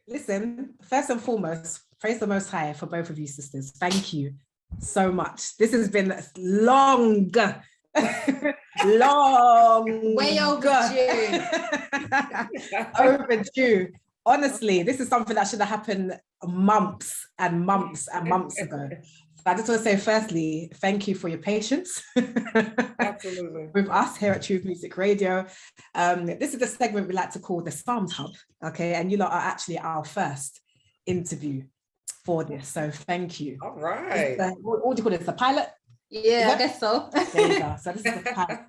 Listen, first and foremost, praise the Most High for both of you sisters. Thank you so much. This has been long, way overdue. Overdue. Honestly, this is something that should have happened months and months and months ago. I just want to say, firstly, thank you for your patience. Absolutely. With us here at Truth Music Radio. This is the segment we like to call the Psalms Hub, okay? And you lot are actually our first interview for this, so thank you. All right. What do you call it? The pilot? Yeah, I guess so. There you go. So this is the pilot.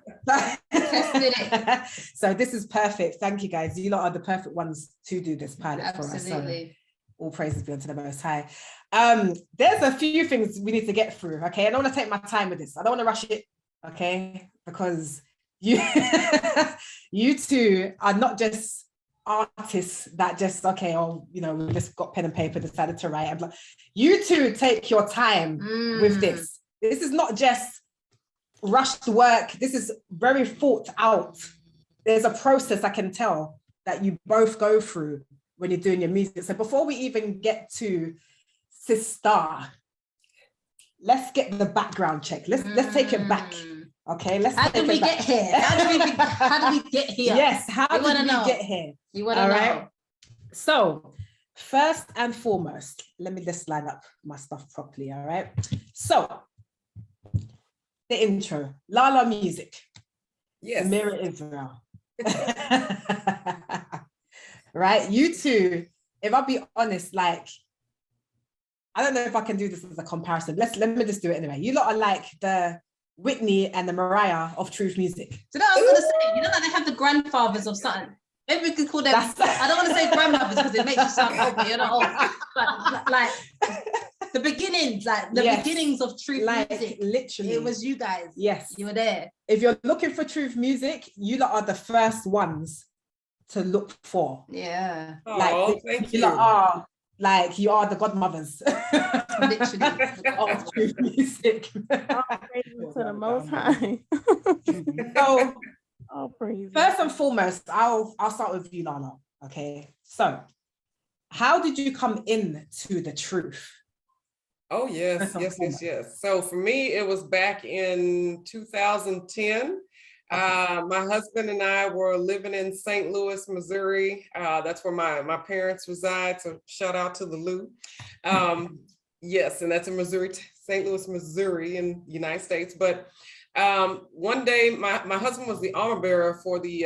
Tested it. So this is perfect. Thank you, guys. You lot are the perfect ones to do this pilot for us. Absolutely. So all praises be unto the Most High. There's a few things we need to get through, okay? I don't want to take my time with this. I don't want to rush it, okay? Because you you two are not just artists that just, okay, oh, you know, we just got pen and paper, decided to write. You two take your time with this. This is not just rushed work. This is very thought out. There's a process I can tell that you both go through when you're doing your music. So before we even get to Sistar, let's get the background check. Let's take it back. Okay, how did we get here? How did we get here? Yes, how did we get here? You want to know? Right? So first and foremost, let me just line up my stuff properly, all right? So the intro, Lala Music. Yes. Zemira Israel. Right? You two, if I'll be honest, like, I don't know if I can do this as a comparison. Let me just do it anyway. You lot are like the Whitney and the Mariah of Truth Music. So that I was going to say, you know that they have the grandfathers of something. Maybe we could call them, I don't want to say grandmothers because it makes you sound old, but you're not old. But like the beginnings, like the beginnings of Truth Music. Literally. It was you guys. Yes. You were there. If you're looking for Truth Music, you lot are the first ones to look for. Yeah. Like thank you. You are the godmothers. Literally. Of Truth Music. To the Most High. So, praise. First and foremost, I'll start with you, Lana. Okay. So, how did you come in to the truth? Oh yes. So for me, it was back in 2010. My husband and I were living in St. Louis, Missouri. That's where my parents reside. So shout out to the Lou. Yes, and that's in Missouri, St. Louis, Missouri in the United States. But one day my husband was the armor bearer for the,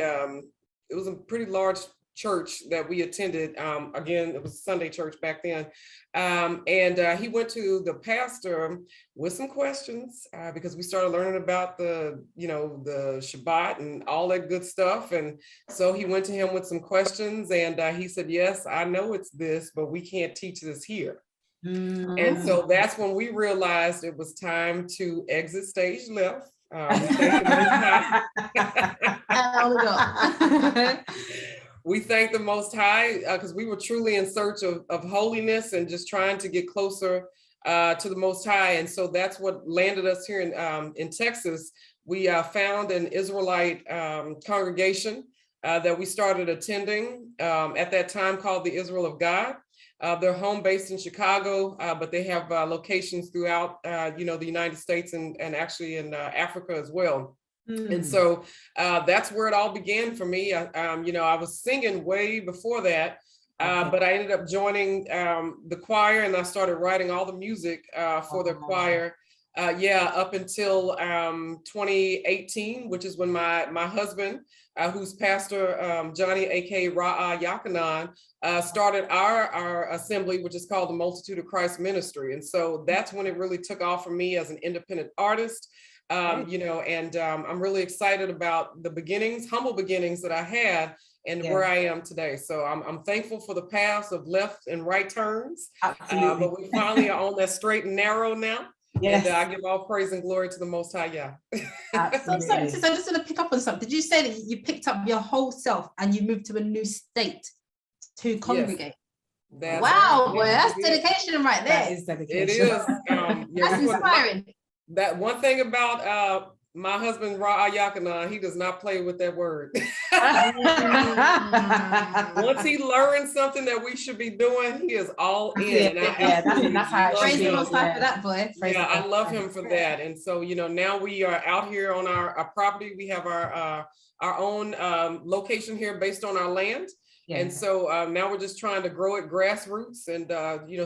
it was a pretty large church that we attended. Again, it was Sunday church back then. And he went to the pastor with some questions because we started learning about the Shabbat and all that good stuff. And so he went to him with some questions and he said, yes, I know it's this, but we can't teach this here. Mm-hmm. And so that's when we realized it was time to exit stage left. We thank the Most High because we were truly in search of holiness and just trying to get closer to the Most High. And so that's what landed us here in Texas. We found an Israelite congregation that we started attending at that time called the Israel of God. They're home based in Chicago, but they have locations throughout, the United States and actually in Africa as well. And so that's where it all began for me. I was singing way before that, but I ended up joining the choir and I started writing all the music for the choir. Up until 2018, which is when my husband, who's Pastor Johnny, aka Ra'a Yakanan, started our assembly, which is called the Multitude of Christ Ministry. And so that's when it really took off for me as an independent artist. I'm really excited about the beginnings, humble beginnings that I had and where I am today. So I'm thankful for the paths of left and right turns, but we finally are on that straight and narrow now. Yes. And I give all praise and glory to the Most High. Yeah. Absolutely. So I just want to pick up on something. Did you say that you picked up your whole self and you moved to a new state to congregate? Yes. Wow, boy, that's dedication right there. That is dedication. It is. That's inspiring. That one thing about My husband, Ra Yakana, he does not play with that word. Once he learns something that we should be doing, he is all in. That's how it Praise should the be. Most High for that, boy. Yeah, I love him for that. And so, now we are out here on our property. We have our own location here based on our land. Yeah. And so now we're just trying to grow it grassroots and,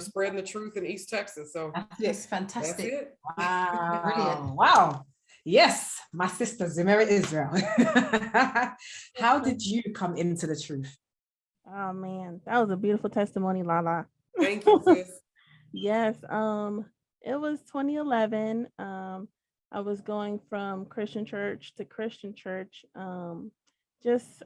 spreading the truth in East Texas. So that's fantastic. That's it. Wow. Brilliant. Wow. Yes, my sister, Zemira Israel. How did you come into the truth? Oh man, that was a beautiful testimony, Lala. Thank you, sis. Yes, it was 2011. I was going from Christian church to Christian church, just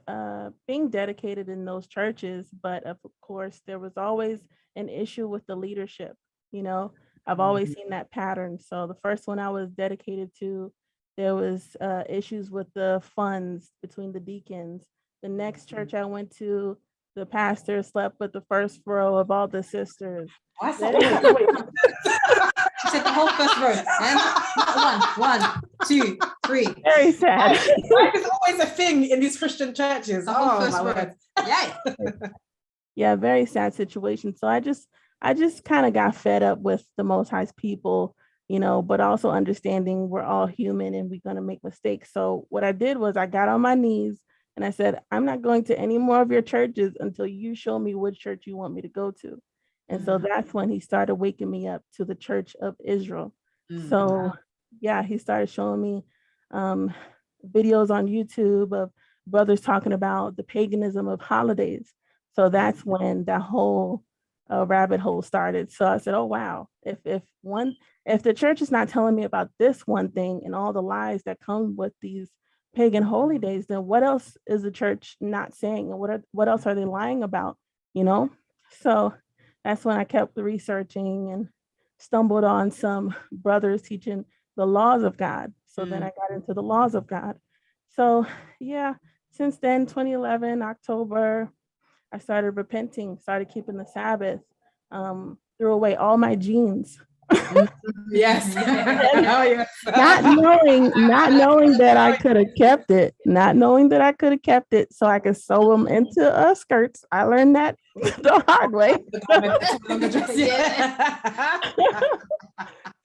being dedicated in those churches. But of course, there was always an issue with the leadership. I've always seen that pattern. So the first one I was dedicated to, there was issues with the funds between the deacons. The next church I went to, the pastor slept with the first row of all the sisters. She said the whole first row. And one, two, three. Very sad. There's always a thing in these Christian churches. Oh my word. Yeah. Yeah, very sad situation. So I just kind of got fed up with the Most High's people, but also understanding we're all human and we're going to make mistakes. So what I did was I got on my knees and I said, I'm not going to any more of your churches until you show me which church you want me to go to. And so that's when he started waking me up to the Church of Israel. So yeah, he started showing me videos on YouTube of brothers talking about the paganism of holidays. So that's when that whole rabbit hole started. So I said, oh, wow, if the church is not telling me about this one thing and all the lies that come with these pagan holy days, then what else is the church not saying? And what else are they lying about? So that's when I kept researching and stumbled on some brothers teaching the laws of God. So then I got into the laws of God. So yeah, since then, 2011, October, I started repenting, started keeping the Sabbath, threw away all my jeans. Yes. Not knowing that I could have kept it, so I could sew them into skirts. I learned that the hard way.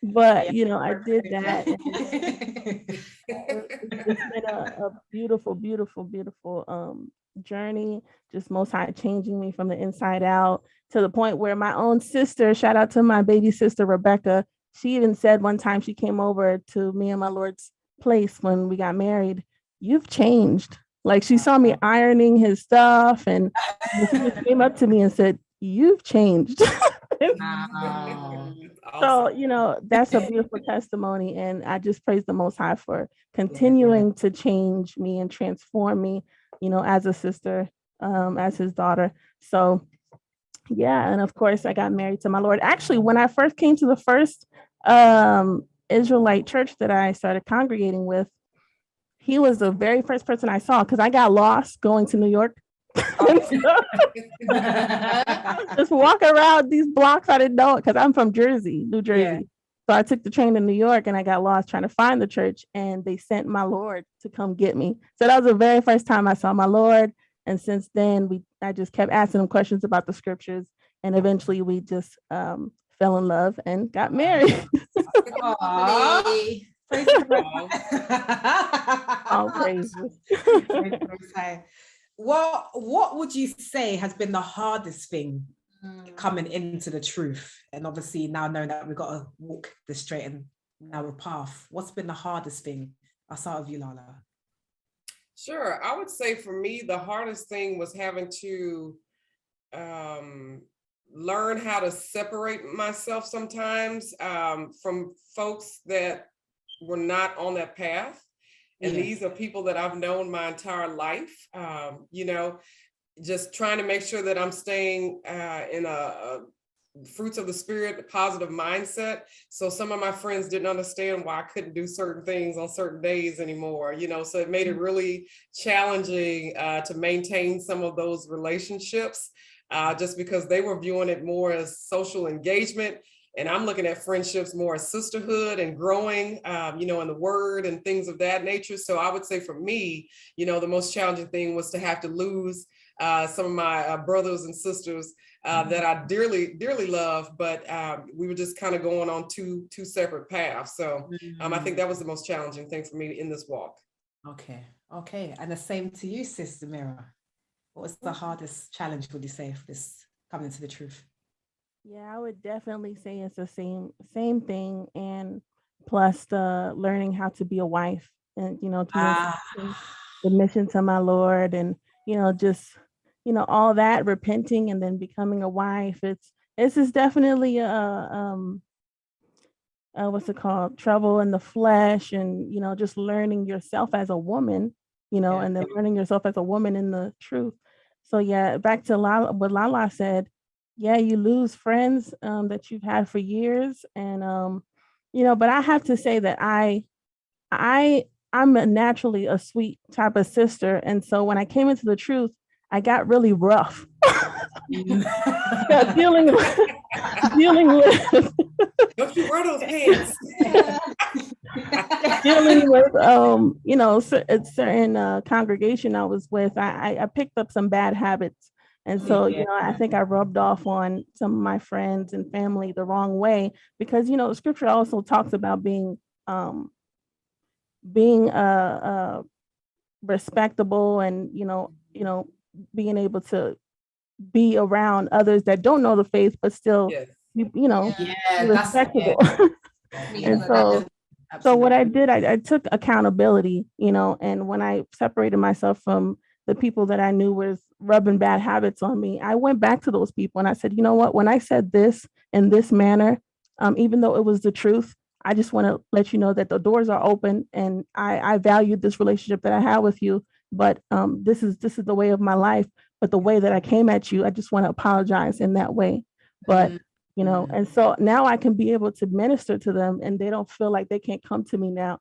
But I did that. It's been a beautiful, beautiful, beautiful journey. Just Most High changing me from the inside out, to the point where my own sister, shout out to my baby sister Rebecca, she even said one time she came over to me and my Lord's place when we got married, "You've changed." Like, she saw me ironing his stuff and she just came up to me and said, "You've changed." Wow. So, that's a beautiful testimony. And I just praise the Most High for continuing to change me and transform me, as a sister, as his daughter. So yeah, and of course I got married to my Lord. Actually, when I first came to the first Israelite church that I started congregating with, he was the very first person I saw, because I got lost going to New York. Just walk around these blocks. I didn't know it because I'm from New Jersey. Yeah. So I took the train to New York and I got lost trying to find the church, and they sent my Lord to come get me. So that was the very first time I saw my Lord. And since then, I just kept asking him questions about the scriptures, and eventually we just fell in love and got married. Aww. All praises. Well, what would you say has been the hardest thing coming into the truth? And obviously now knowing that we've got to walk the straight and narrow path, what's been the hardest thing? I'll start with you, Lala. Sure. I would say for me, the hardest thing was having to learn how to separate myself sometimes from folks that were not on that path. And these are people that I've known my entire life, just trying to make sure that I'm staying in a fruits of the spirit, a positive mindset. So some of my friends didn't understand why I couldn't do certain things on certain days anymore, so it made it really challenging to maintain some of those relationships just because they were viewing it more as social engagement. And I'm looking at friendships more as sisterhood and growing, you know, in the word and things of that nature. So I would say for me, you know, the most challenging thing was to have to lose some of my brothers and sisters that I dearly, dearly love, but we were just kind of going on two separate paths. So I think that was the most challenging thing for me in this walk. Okay. Okay. And the same to you, Sis Zemira. What was the hardest challenge, would you say, for this coming to the truth? Yeah, I would definitely say it's the same thing, and plus the learning how to be a wife, and submission to my Lord, and just all that, repenting and then becoming a wife. It's just definitely a what's it called, trouble in the flesh, and just learning yourself as a woman, and then learning yourself as a woman in the truth. So yeah, back to what Lala said. Yeah, you lose friends that you've had for years, and but I have to say that I'm naturally a sweet type of sister, and so when I came into the truth, I got really rough. dealing with Don't you wear those pants? dealing with a certain congregation I was with. I picked up some bad habits. And so, I think I rubbed off on some of my friends and family the wrong way, because, scripture also talks about being respectable, and, being able to be around others that don't know the faith, but still, respectable. And so what I did, I took accountability, and when I separated myself from the people that I knew was rubbing bad habits on me, I went back to those people and I said, you know what, when I said this in this manner, even though it was the truth, I just want to let you know that the doors are open, and I valued this relationship that I have with you, but this is the way of my life. But the way that I came at you, I just want to apologize in that way. But and so now I can be able to minister to them, and they don't feel like they can't come to me now,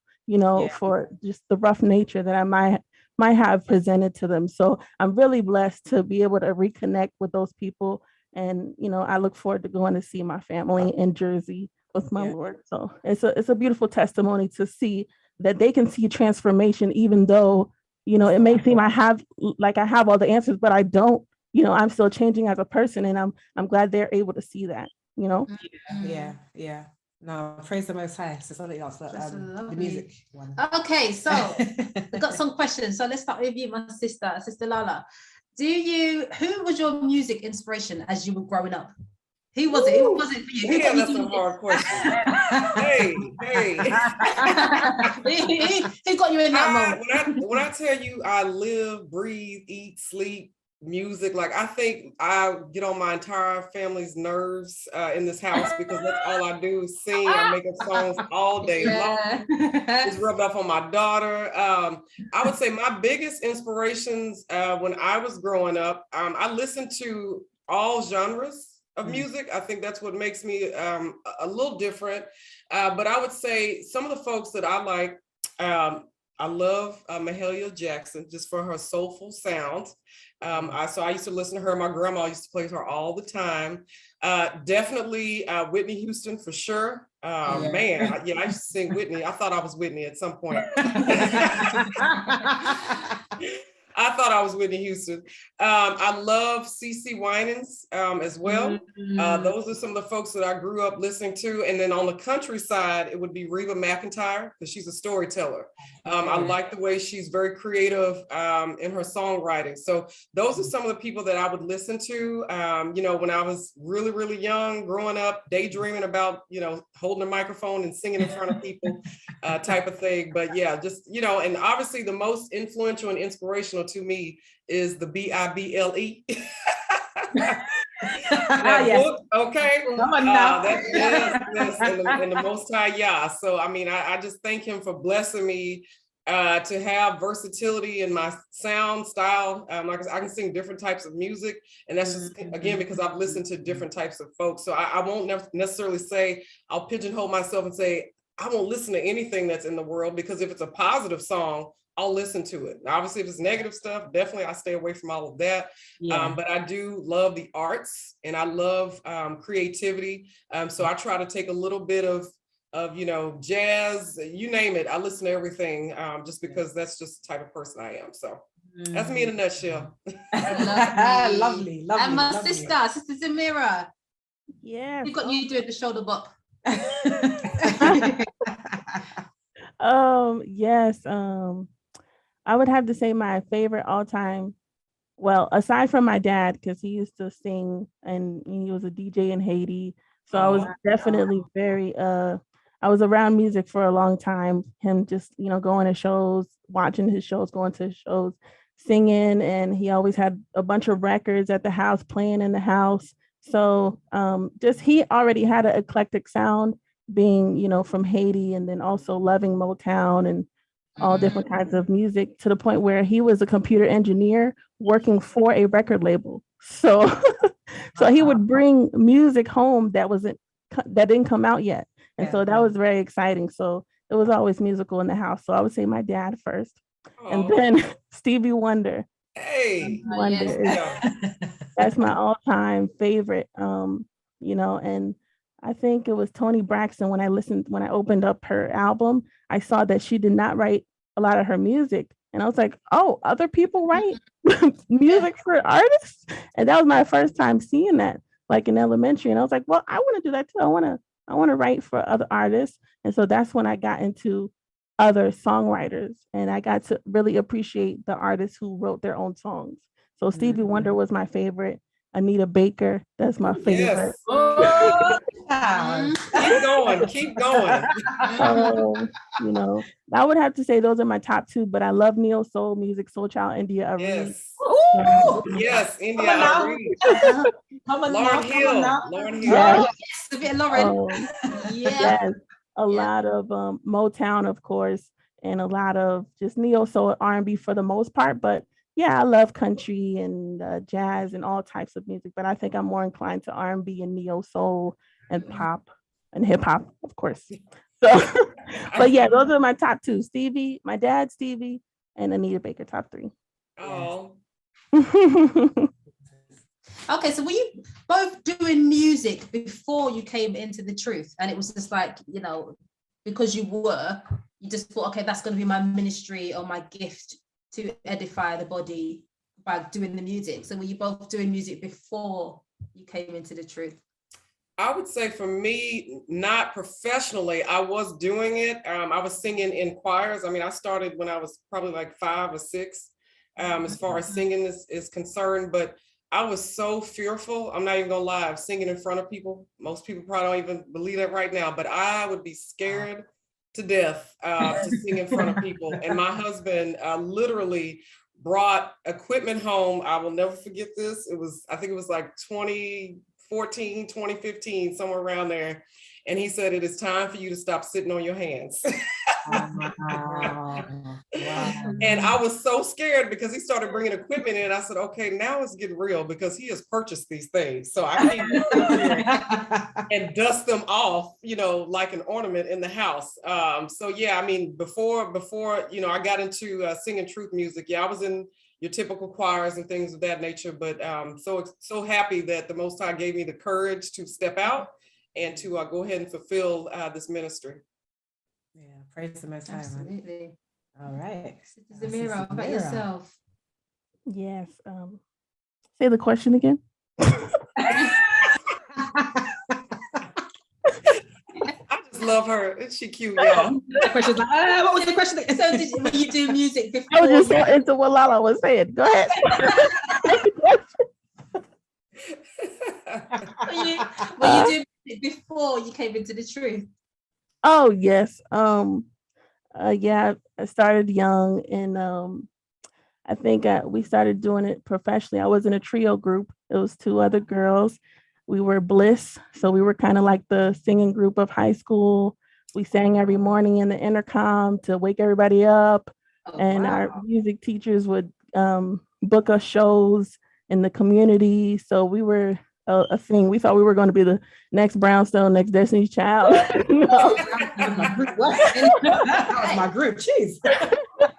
for just the rough nature that I might have presented to them. So I'm really blessed to be able to reconnect with those people. And, I look forward to going to see my family in Jersey with my Lord. So it's a beautiful testimony to see that they can see transformation, even though, it may seem I have all the answers, but I don't. I'm still changing as a person, and I'm glad they're able to see that, Yeah. No, praise the Most High. So something else, the music one. Okay, so I've got some questions. So let's start with you, my sister Lala. Who was your music inspiration as you were growing up? Who was it? Who was it for you? Yeah, that's a hard question. Hey. Who got you in that moment? When I tell you I live, breathe, eat, sleep music, like I think I get on my entire family's nerves in this house, because that's all I do is sing. I make up songs all day long. It's rubbed off on my daughter. I would say my biggest inspirations when I was growing up, I listened to all genres of music. I think that's what makes me a little different. But I would say some of the folks that I like, I love Mahalia Jackson, just for her soulful sound. So I used to listen to her. My grandma used to play her all the time. Definitely Whitney Houston for sure. Man, I used to sing Whitney. I thought I was Whitney at some point. I thought I was Whitney Houston. I love CeCe Winans as well. Those are some of the folks that I grew up listening to. And then on the country side, it would be Reba McEntire, because she's a storyteller. I like the way she's very creative in her songwriting. So those are some of the people that I would listen to, when I was really, really young, growing up, daydreaming about, holding a microphone and singing in front of people type of thing. But yeah, just, and obviously the most influential and inspirational to me is the Bible. Book, okay. Yes, and the Most High, yeah. So I mean, I just thank him for blessing me to have versatility in my sound style. Like I can sing different types of music, and that's just again because I've listened to different types of folks. So I won't necessarily say I'll pigeonhole myself and say I won't listen to anything that's in the world, because if it's a positive song, I'll listen to it. Obviously, if it's negative stuff, definitely I stay away from all of that. Yeah. But I do love the arts, and I love creativity. So I try to take a little bit of jazz, you name it. I listen to everything, just because that's just the type of person I am. So that's me in a nutshell. Lovely. And my lovely. sister Zemira. Yeah. You've got you doing the shoulder bop. Yes. I would have to say my favorite all-time, well, aside from my dad, because he used to sing and he was a DJ in Haiti. So I was definitely I was around music for a long time. Him just, going to shows, watching his shows, going to his shows, singing, and he always had a bunch of records at the house, playing in the house. So just he already had an eclectic sound, being, from Haiti, and then also loving Motown and all different kinds of music, to the point where he was a computer engineer working for a record label. So so he would bring music home that didn't come out yet. And so that was very exciting. So it was always musical in the house. So I would say my dad first. And then Stevie Wonder. Hey, That's my all-time favorite. And I think it was Toni Braxton. When I opened up her album, I saw that she did not write a lot of her music. And I was like, oh, other people write music for artists? And that was my first time seeing that, like in elementary. And I was like, well, I want to do that too. I want to write for other artists. And so that's when I got into other songwriters, and I got to really appreciate the artists who wrote their own songs. So Stevie Wonder was my favorite. Anita Baker, that's my favorite. Keep going. I would have to say those are my top two, but I love neo soul music, Soul Child, India Arie. Yes, India Arie. Lauryn Hill. Yes, a bit of Lauryn. Yes, a lot of Motown, of course, and a lot of just neo soul R&B for the most part, but yeah, I love country and jazz and all types of music, but I think I'm more inclined to R&B and neo soul and pop and hip hop, of course. So, but yeah, those are my top two: Stevie, my dad, Stevie, and Anita Baker, top three. Oh. Okay, so were you both doing music before you came into the truth? And it was just like, because you just thought, okay, that's going to be my ministry or my gift to edify the body by doing the music. So were you both doing music before you came into the truth? I would say for me, not professionally, I was doing it. I was singing in choirs. I mean, I started when I was probably like 5 or 6, as far as singing is concerned, but I was so fearful. I'm not even gonna lie, of singing in front of people. Most people probably don't even believe that right now, but I would be scared to death to sing in front of people. And my husband literally brought equipment home. I will never forget this. I think it was like 2014, 2015, somewhere around there. And he said, it is time for you to stop sitting on your hands. Wow. And I was so scared because he started bringing equipment in. And I said, okay, now it's getting real, because he has purchased these things. So I can't and dust them off, like an ornament in the house. So yeah, I mean, before, I got into singing truth music. Yeah, I was in your typical choirs and things of that nature, but so happy that the Most High gave me the courage to step out and to go ahead and fulfill this ministry. Yeah, praise the Most High. Absolutely. All right. Zemira, what about yourself? Yes. Say the question again. I just love her. Isn't she cute, y'all? The question's like, what was the question? So when you do music before? I was just so into what Lala was saying. Go ahead. Were you doing music before you came into the truth? Oh yes. Yeah, I started young, and I think we started doing it professionally. I was in a trio group. It was 2 other girls. We were Bliss, so we were kind of like the singing group of high school. We sang every morning in the intercom to wake everybody up, our music teachers would book us shows in the community. So we were a thing. We thought we were going to be the next Brownstone, next Destiny's Child. No. That was my group. Jeez.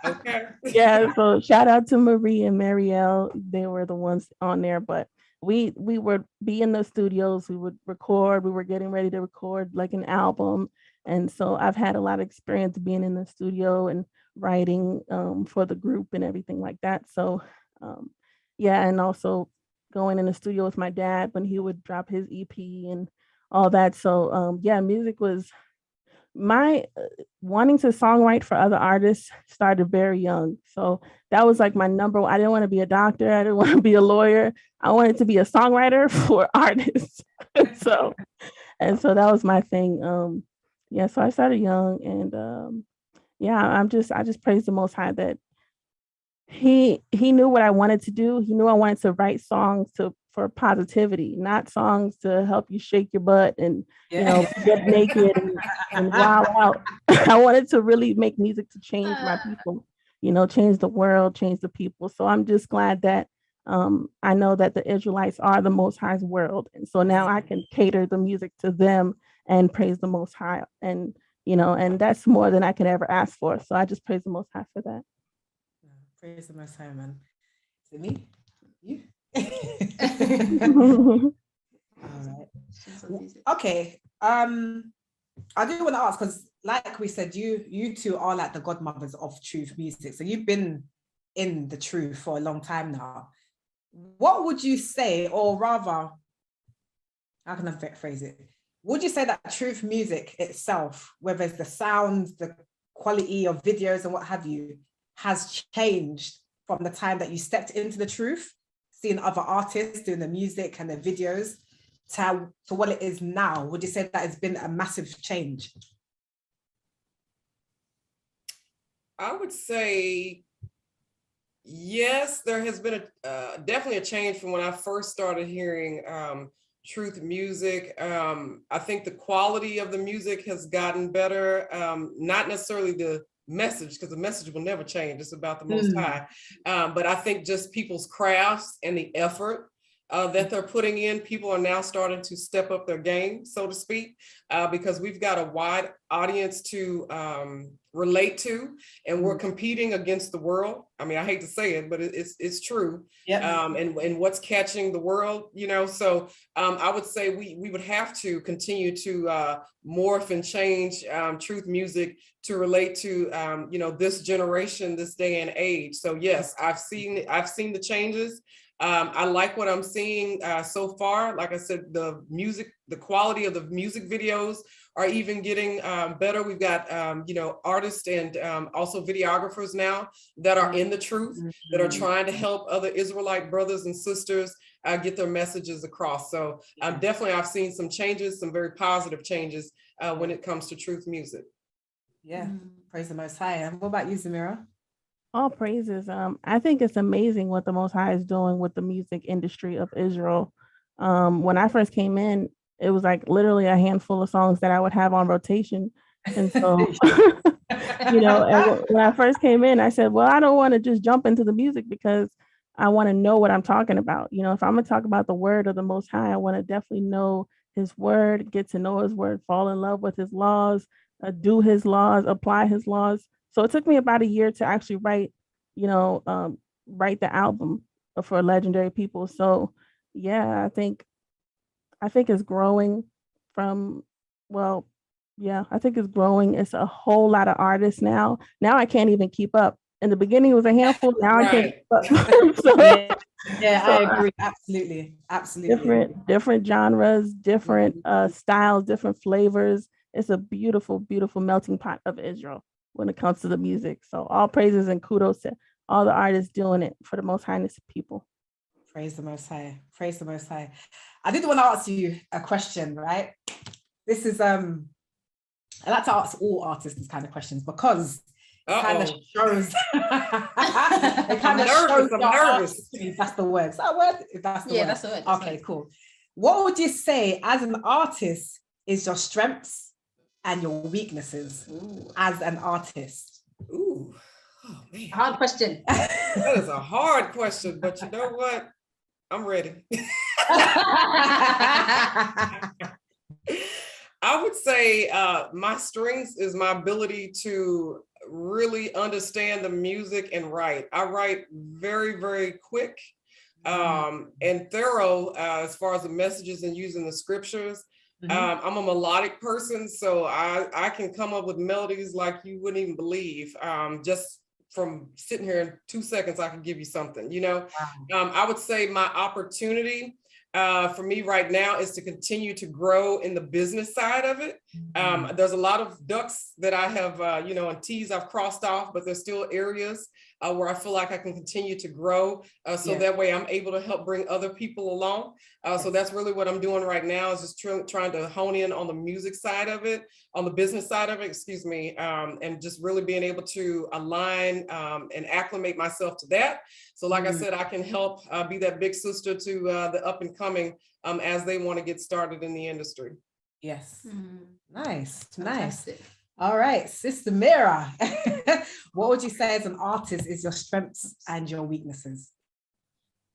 Okay. Yeah, so shout out to Marie and Marielle. They were the ones on there, but we would be in the studios, we would record, we were getting ready to record like an album. And so I've had a lot of experience being in the studio and writing for the group and everything like that. So yeah, and also going in the studio with my dad when he would drop his EP and all that. So yeah, music was my wanting to songwrite for other artists started very young. So that was like my number one. I didn't want to be a doctor. I didn't want to be a lawyer. I wanted to be a songwriter for artists. so that was my thing. Yeah, so I started young, and yeah, I just praise the Most High that he knew what I wanted to do. He knew I wanted to write songs for positivity, not songs to help you shake your butt and you know get naked and wild out. I wanted to really make music to change my people, you know, change the world, change the people. So I'm just glad that I know that the Israelites are the Most High's world, and so now I can cater the music to them and praise the Most High, and you know, and that's more than I can ever ask for. So I just praise the Most High for that. Praise the Most High, man. Is it me? You? All right. Okay. I do want to ask, because like we said, you two are like the godmothers of truth music. So you've been in the truth for a long time now. What would you say, or rather, how can I phrase it? Would you say that truth music itself, whether it's the sounds, the quality of videos and what have you, has changed from the time that you stepped into the truth, seeing other artists doing the music and the videos, to what it is now? Would you say that it's been a massive change? I would say yes, there has been definitely a change from when I first started hearing truth music. I think the quality of the music has gotten better, not necessarily the message, because the message will never change. It's about the Most High. But I think just people's crafts and the effort that they're putting in, people are now starting to step up their game, so to speak, because we've got a wide audience to relate to, and we're competing against the world. I mean, I hate to say it, but it's true. Yeah. And what's catching the world, you know? So I would say we would have to continue to morph and change truth music to relate to you know, this generation, this day and age. So yes, I've seen the changes. I like what I'm seeing so far. Like I said, the quality of the music videos are even getting better. We've got, you know, artists and also videographers now that are in the truth, that are trying to help other Israelite brothers and sisters get their messages across. So definitely I've seen some changes, some very positive changes when it comes to truth music. Yeah, praise the Most High. And what about you, Zemira? All praises. I think it's amazing what the Most High is doing with the music industry of Israel. When I first came in, it was like literally a handful of songs that I would have on rotation. And so, you know, and when I first came in, I said, well, I don't want to just jump into the music because I want to know what I'm talking about. You know, if I'm going to talk about the word of the Most High, I want to definitely know his word, get to know his word, fall in love with his laws, do his laws, apply his laws. So it took me about a year to actually write, you know, write the album for Legendary People. So yeah, I think it's growing from, well, yeah, I think it's growing. It's a whole lot of artists now. Now I can't even keep up. In the beginning, it was a handful. Now I can't keep up. So, yeah, I agree. Absolutely. Different genres, different styles, different flavors. It's a beautiful, beautiful melting pot of Israel when it comes to the music. So all praises and kudos to all the artists doing it for the Most Highness people. Praise the Most High. Praise the Most High. I did want to ask you a question, right? This is I like to ask all artists these kind of questions because it kind of shows it kind of shows I'm nervous. That's the word. Is that a word? That's the word. That's the word. Okay, cool. What would you say as an artist is your strengths and your weaknesses as an artist? Ooh, oh man. Hard question. That is a hard question, but you know what? I'm ready. I would say my strengths is my ability to really understand the music and write. I write very, very quick and thorough as far as the messages and using the scriptures. I'm a melodic person, so I can come up with melodies like you wouldn't even believe. Just from sitting here in 2 seconds, I can give you something, you know. I would say my opportunity for me right now is to continue to grow in the business side of it. There's a lot of ducks that I have, you know, and T's I've crossed off, but there's still areas where I feel like I can continue to grow. So that way I'm able to help bring other people along. So that's really what I'm doing right now, is just trying to hone in on the music side of it, on the business side of it, excuse me, and just really being able to align and acclimate myself to that. So like I said, I can help be that big sister to the up and coming as they want to get started in the industry. Yes. Nice. Fantastic. Nice. All right, Sister Mira, what would you say as an artist is your strengths and your weaknesses?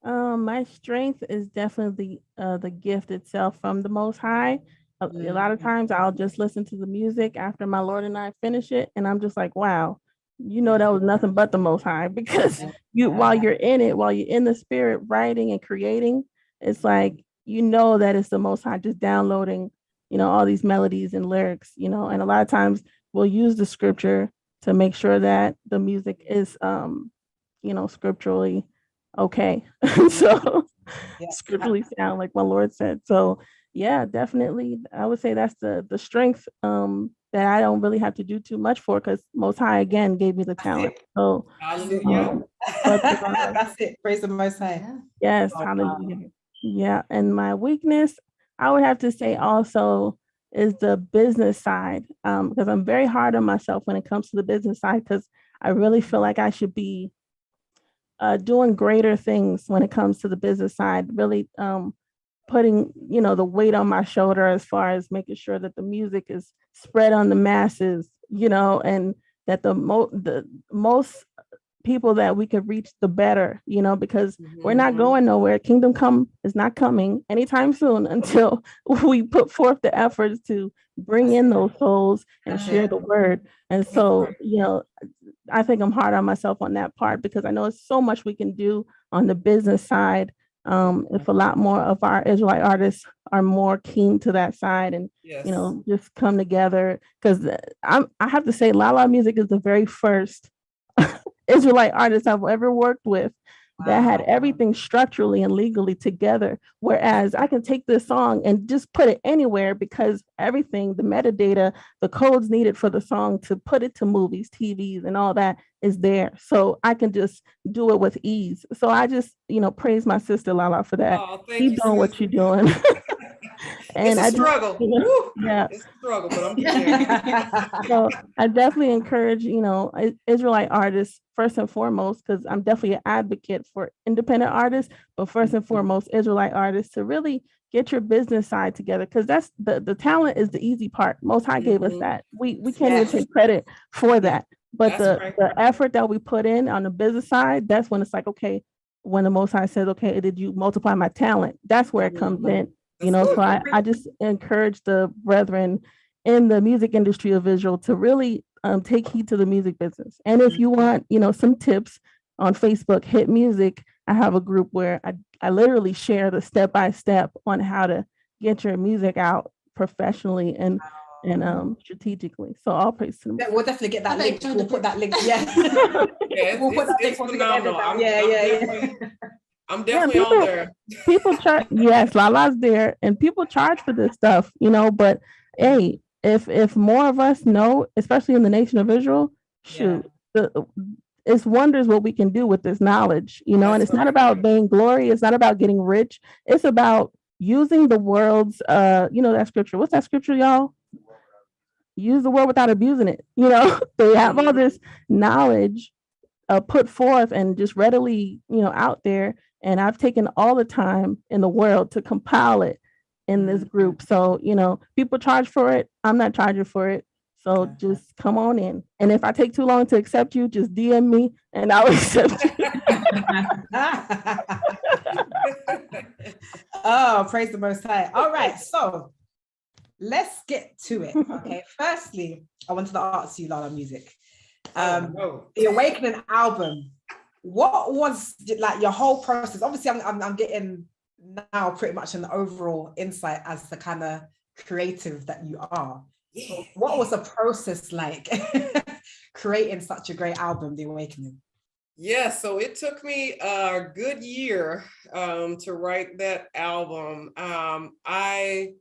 My strength is definitely the gift itself from the Most High. A lot of times I'll just listen to the music after my Lord and I finish it, and I'm just like, wow, you know, that was nothing but the Most High, because while you're in it, while you're in the spirit writing and creating, it's like, you know, that it's the Most High just downloading, you know, all these melodies and lyrics, you know. And a lot of times we'll use the scripture to make sure that the music is, you know, scripturally okay. So scripturally sound, like my Lord said. So yeah, definitely, I would say that's the strength that I don't really have to do too much for, because Most High again gave me the talent. So that's it. Praise the Most High. Yes, hallelujah. Yeah, and my weakness, I would have to say also, is the business side, because I'm very hard on myself when it comes to the business side, because I really feel like I should be doing greater things when it comes to the business side, really putting, you know, the weight on my shoulder as far as making sure that the music is spread on the masses, you know, and that the most people that we could reach, the better, you know, because we're not going nowhere. Kingdom come is not coming anytime soon until we put forth the efforts to bring in those souls and share the word. And so, you know, I think I'm hard on myself on that part, because I know it's so much we can do on the business side. If a lot more of our Israelite artists are more keen to that side, and you know, just come together, because I have to say, Lala Music is the very first Israelite artist I've ever worked with that had everything structurally and legally together. Whereas I can take this song and just put it anywhere, because everything, the metadata, the codes needed for the song to put it to movies, TVs, and all that is there. So I can just do it with ease. So I just, you know, praise my sister Lala for that. Keep doing what you're doing. And it's a struggle. Yeah, it's a struggle, but I'm getting there. So I definitely encourage, you know, Israelite artists first and foremost, because I'm definitely an advocate for independent artists, but first and foremost, Israelite artists, to really get your business side together, because that's the talent is the easy part. Most High gave us that. We can't even take credit for that, but the effort that we put in on the business side, that's when it's like, okay, when the Most High says, okay, did you multiply my talent? That's where it comes in. You know, so I just encourage the brethren in the music industry of Israel to really take heed to the music business. And if you want, you know, some tips on Facebook, Hit Music, I have a group where I literally share the step-by-step on how to get your music out professionally and strategically. So all praise to them. We'll definitely get that link. We'll put that link. Yeah. We'll put that link phenomenal. I'm definitely on there. People charge, yes, Lala's there, and people charge for this stuff, you know, but hey, if more of us know, especially in the nation of Israel, shoot, it's wonders what we can do with this knowledge, you know. And it's not about vainglory, it's not about getting rich, it's about using the world's you know, that scripture. What's that scripture, y'all? Use the word without abusing it. You know, they have all this knowledge put forth and just readily, you know, out there. And I've taken all the time in the world to compile it in this group. So, you know, people charge for it. I'm not charging for it. So just come on in. And if I take too long to accept you, just DM me and I'll accept you. Oh, praise the Most High. All right, so let's get to it. Okay, firstly, I wanted to ask you, ZemiraMusic, the Awakening album. What was like your whole process? Obviously, I'm getting now pretty much an overall insight as the kind of creative that you are. So what was the process like creating such a great album, The Awakening? Yeah, so it took me a good year to write that album. I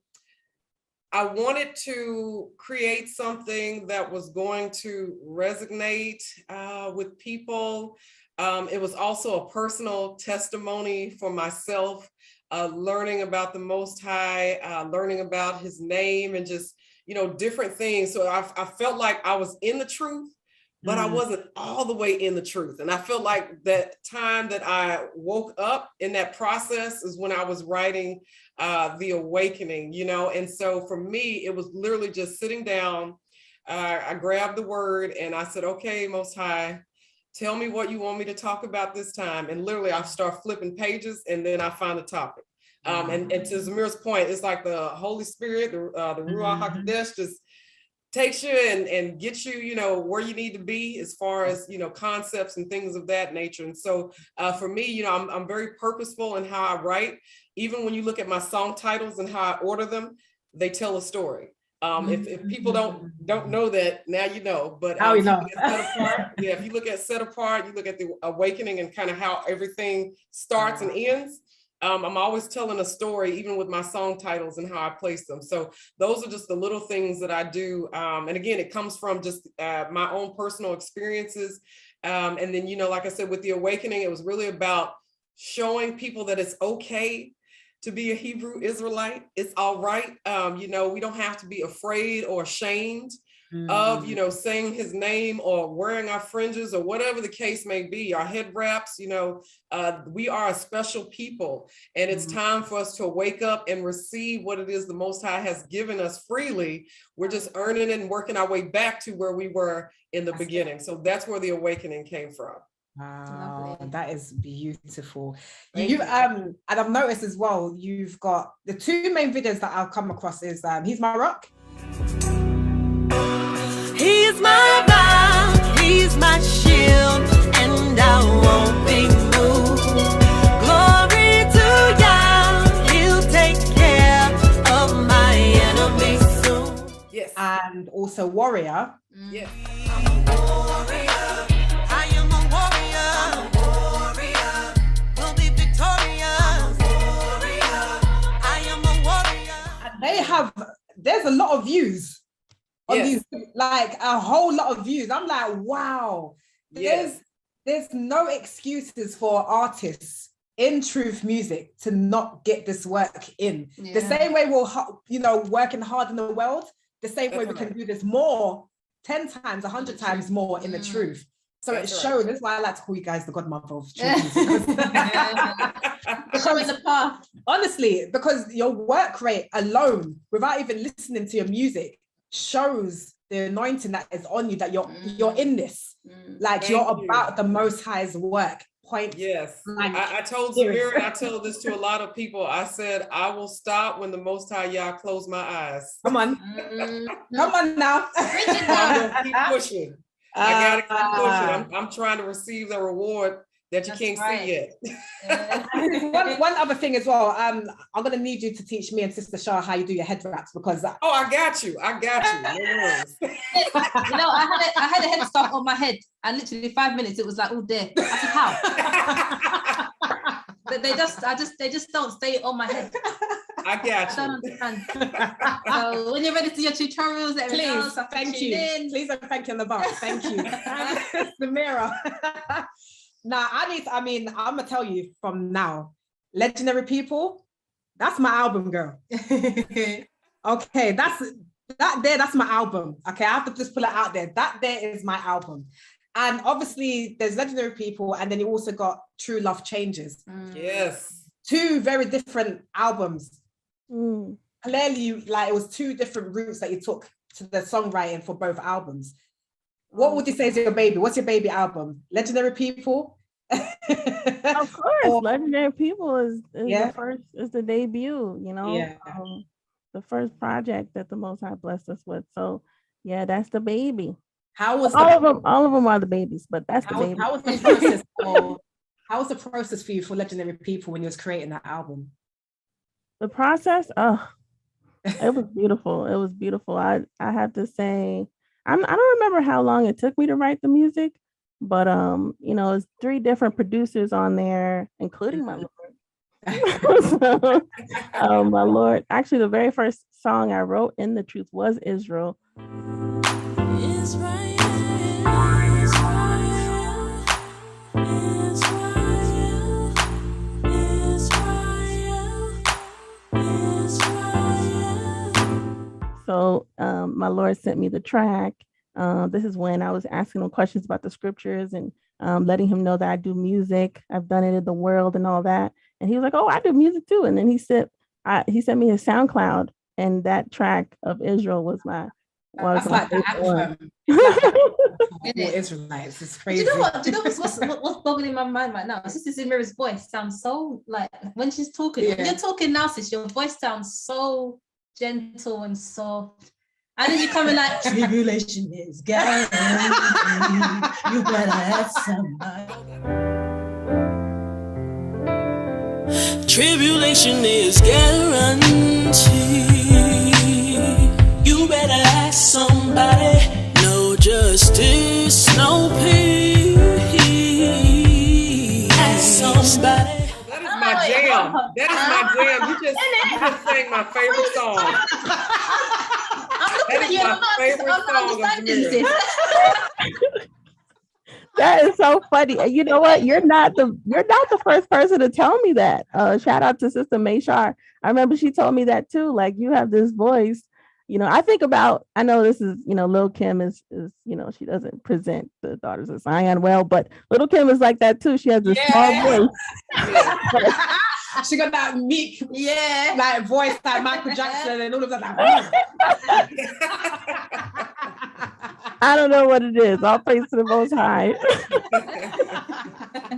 wanted to create something that was going to resonate with people. It was also a personal testimony for myself, learning about the Most High, learning about his name and just, different things. So I felt like I was in the truth, but I wasn't all the way in the truth. And I felt like that time that I woke up in that process is when I was writing The Awakening, And so for me, it was literally just sitting down. I grabbed the word and I said, okay, Most High, tell me what you want me to talk about this time. And literally I start flipping pages and then I find the topic. And to Zemira's point, it's like the Holy Spirit, the Ruach HaKodesh just takes you and gets you, where you need to be as far as, concepts and things of that nature. And so for me, I'm very purposeful in how I write. Even when you look at my song titles and how I order them, they tell a story. If people don't know that, now you know. But now you know. If you look at Set Apart, you look at The Awakening and kind of how everything starts and ends. I'm always telling a story, even with my song titles and how I place them. So those are just the little things that I do. And again, it comes from just my own personal experiences. And then, like I said, with The Awakening, it was really about showing people that it's okay to be a Hebrew Israelite. It's all right. We don't have to be afraid or ashamed of, saying his name or wearing our fringes or whatever the case may be, our head wraps. We are a special people, and it's time for us to wake up and receive what it is the Most High has given us freely. We're just earning it and working our way back to where we were in the beginning. So that's where The Awakening came from. Wow, that is beautiful. You and I've noticed as well, you've got the two main videos that I've come across is He's My Rock. He's my rock, he's my shield, and I won't be moved. Glory to Yah, he'll take care of my enemies soon. Yes. And also Warrior. Yes. I'm a warrior, I am a warrior, I'm a warrior, we'll be victorious. I'm a warrior, I am a warrior. And there's a lot of views. Yes. Like a whole lot of views. I'm like, wow. Yes. There's no excuses for artists in truth music to not get this work in. The same way we're working hard in the world, the same way we can do this more, 10 times, 100 times more in the truth. So it shows. That's why I like to call you guys the godmother of truth music. Showing the path. Honestly, because your work rate alone, without even listening to your music, shows the anointing that is on you, that you're in this. Like Thank you're you. about the Most High's work. Point. Yes. Like, I told Zemira, I tell this to a lot of people. I said, I will stop when the Most High Yah close my eyes. Come on. Come on now. I'm gonna keep pushing. I gotta keep pushing. I'm trying to receive the reward that you can't see yet. one other thing as well. I'm gonna need you to teach me and Sister Shah how you do your head wraps, because I got you. No worries. I had a headscarf on my head, and literally 5 minutes it was like, oh dear. I said, how? they just don't stay on my head. I got you. I don't understand. So when you're ready to do your tutorials, please, thank you. Please don't thank you in the box. Thank you. Zemira. Now, I'm gonna tell you from now, Legendary People, that's my album, girl. Okay, that's my album. Okay, I have to just pull it out there. That there is my album. And obviously there's Legendary People, and then you also got True Love Changes. Yes. Two very different albums. Clearly, it was two different routes that you took to the songwriting for both albums. What would you say is your baby? What's your baby album? Legendary People? Of course, Or, Legendary People is yeah, the first, is the debut, yeah. the first project that the Most High blessed us with. So yeah, that's the baby. How was All of them are the babies, but that's the baby. how was the process for how was the process for you for Legendary People when you was creating that album? The process, it was beautiful. It was beautiful. I have to say, I don't remember how long it took me to write the music, but it's 3 different producers on there, including my Lord. So, my Lord. Actually, the very first song I wrote in the truth was Israel. So my Lord sent me the track. This is when I was asking him questions about the scriptures and letting him know that I do music. I've done it in the world and all that. And he was like, "Oh, I do music too." And then he sent me his SoundCloud, and that track of Israel was my That's like the anthem. Israelites. It's crazy. Do you know what? Do you know what's boggling my mind right now? Sister Zemira's voice sounds so like when she's talking. Yeah. When you're talking now, sis, your voice sounds so gentle and soft. And then you come in like tribulation is guaranteed. You better have somebody. Tribulation is guaranteed. You better ask somebody. No justice, no peace. Ask somebody. That is my jam. That is my jam. You just sang my favorite song. I'm looking at you. I'm not understanding this. That is so funny. And you know what? You're not the first person to tell me that. Shout out to Sister Mayshar. I remember she told me that too. Like, you have this voice. I know this is, Lil Kim is, she doesn't present the Daughters of Zion well, but Lil Kim is like that too. She has this small voice. She got that meek, like voice like Michael Jackson and all of that. I don't know what it is. All praise to the Most High.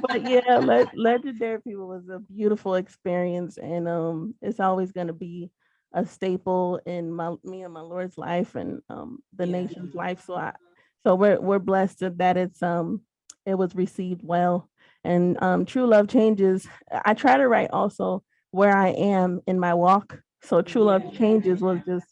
But yeah, Legendary People was a beautiful experience, and it's always going to be a staple in me and my Lord's life and the nation's life. So we're blessed that it was received well. And True Love Changes. I try to write also where I am in my walk. So True Love Changes was just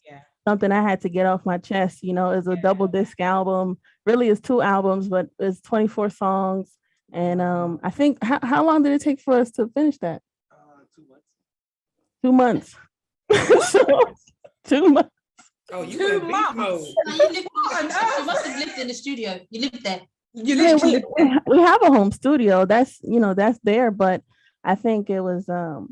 something I had to get off my chest. It's a double disc album. Really, it's 2 albums, but it's 24 songs. And I think how long did it take for us to finish that? 2 months. 2 months. So, 2 months. Oh, you in beast mode. You must have lived in the studio. You lived there. You literally we have a home studio. That's there, but I think it was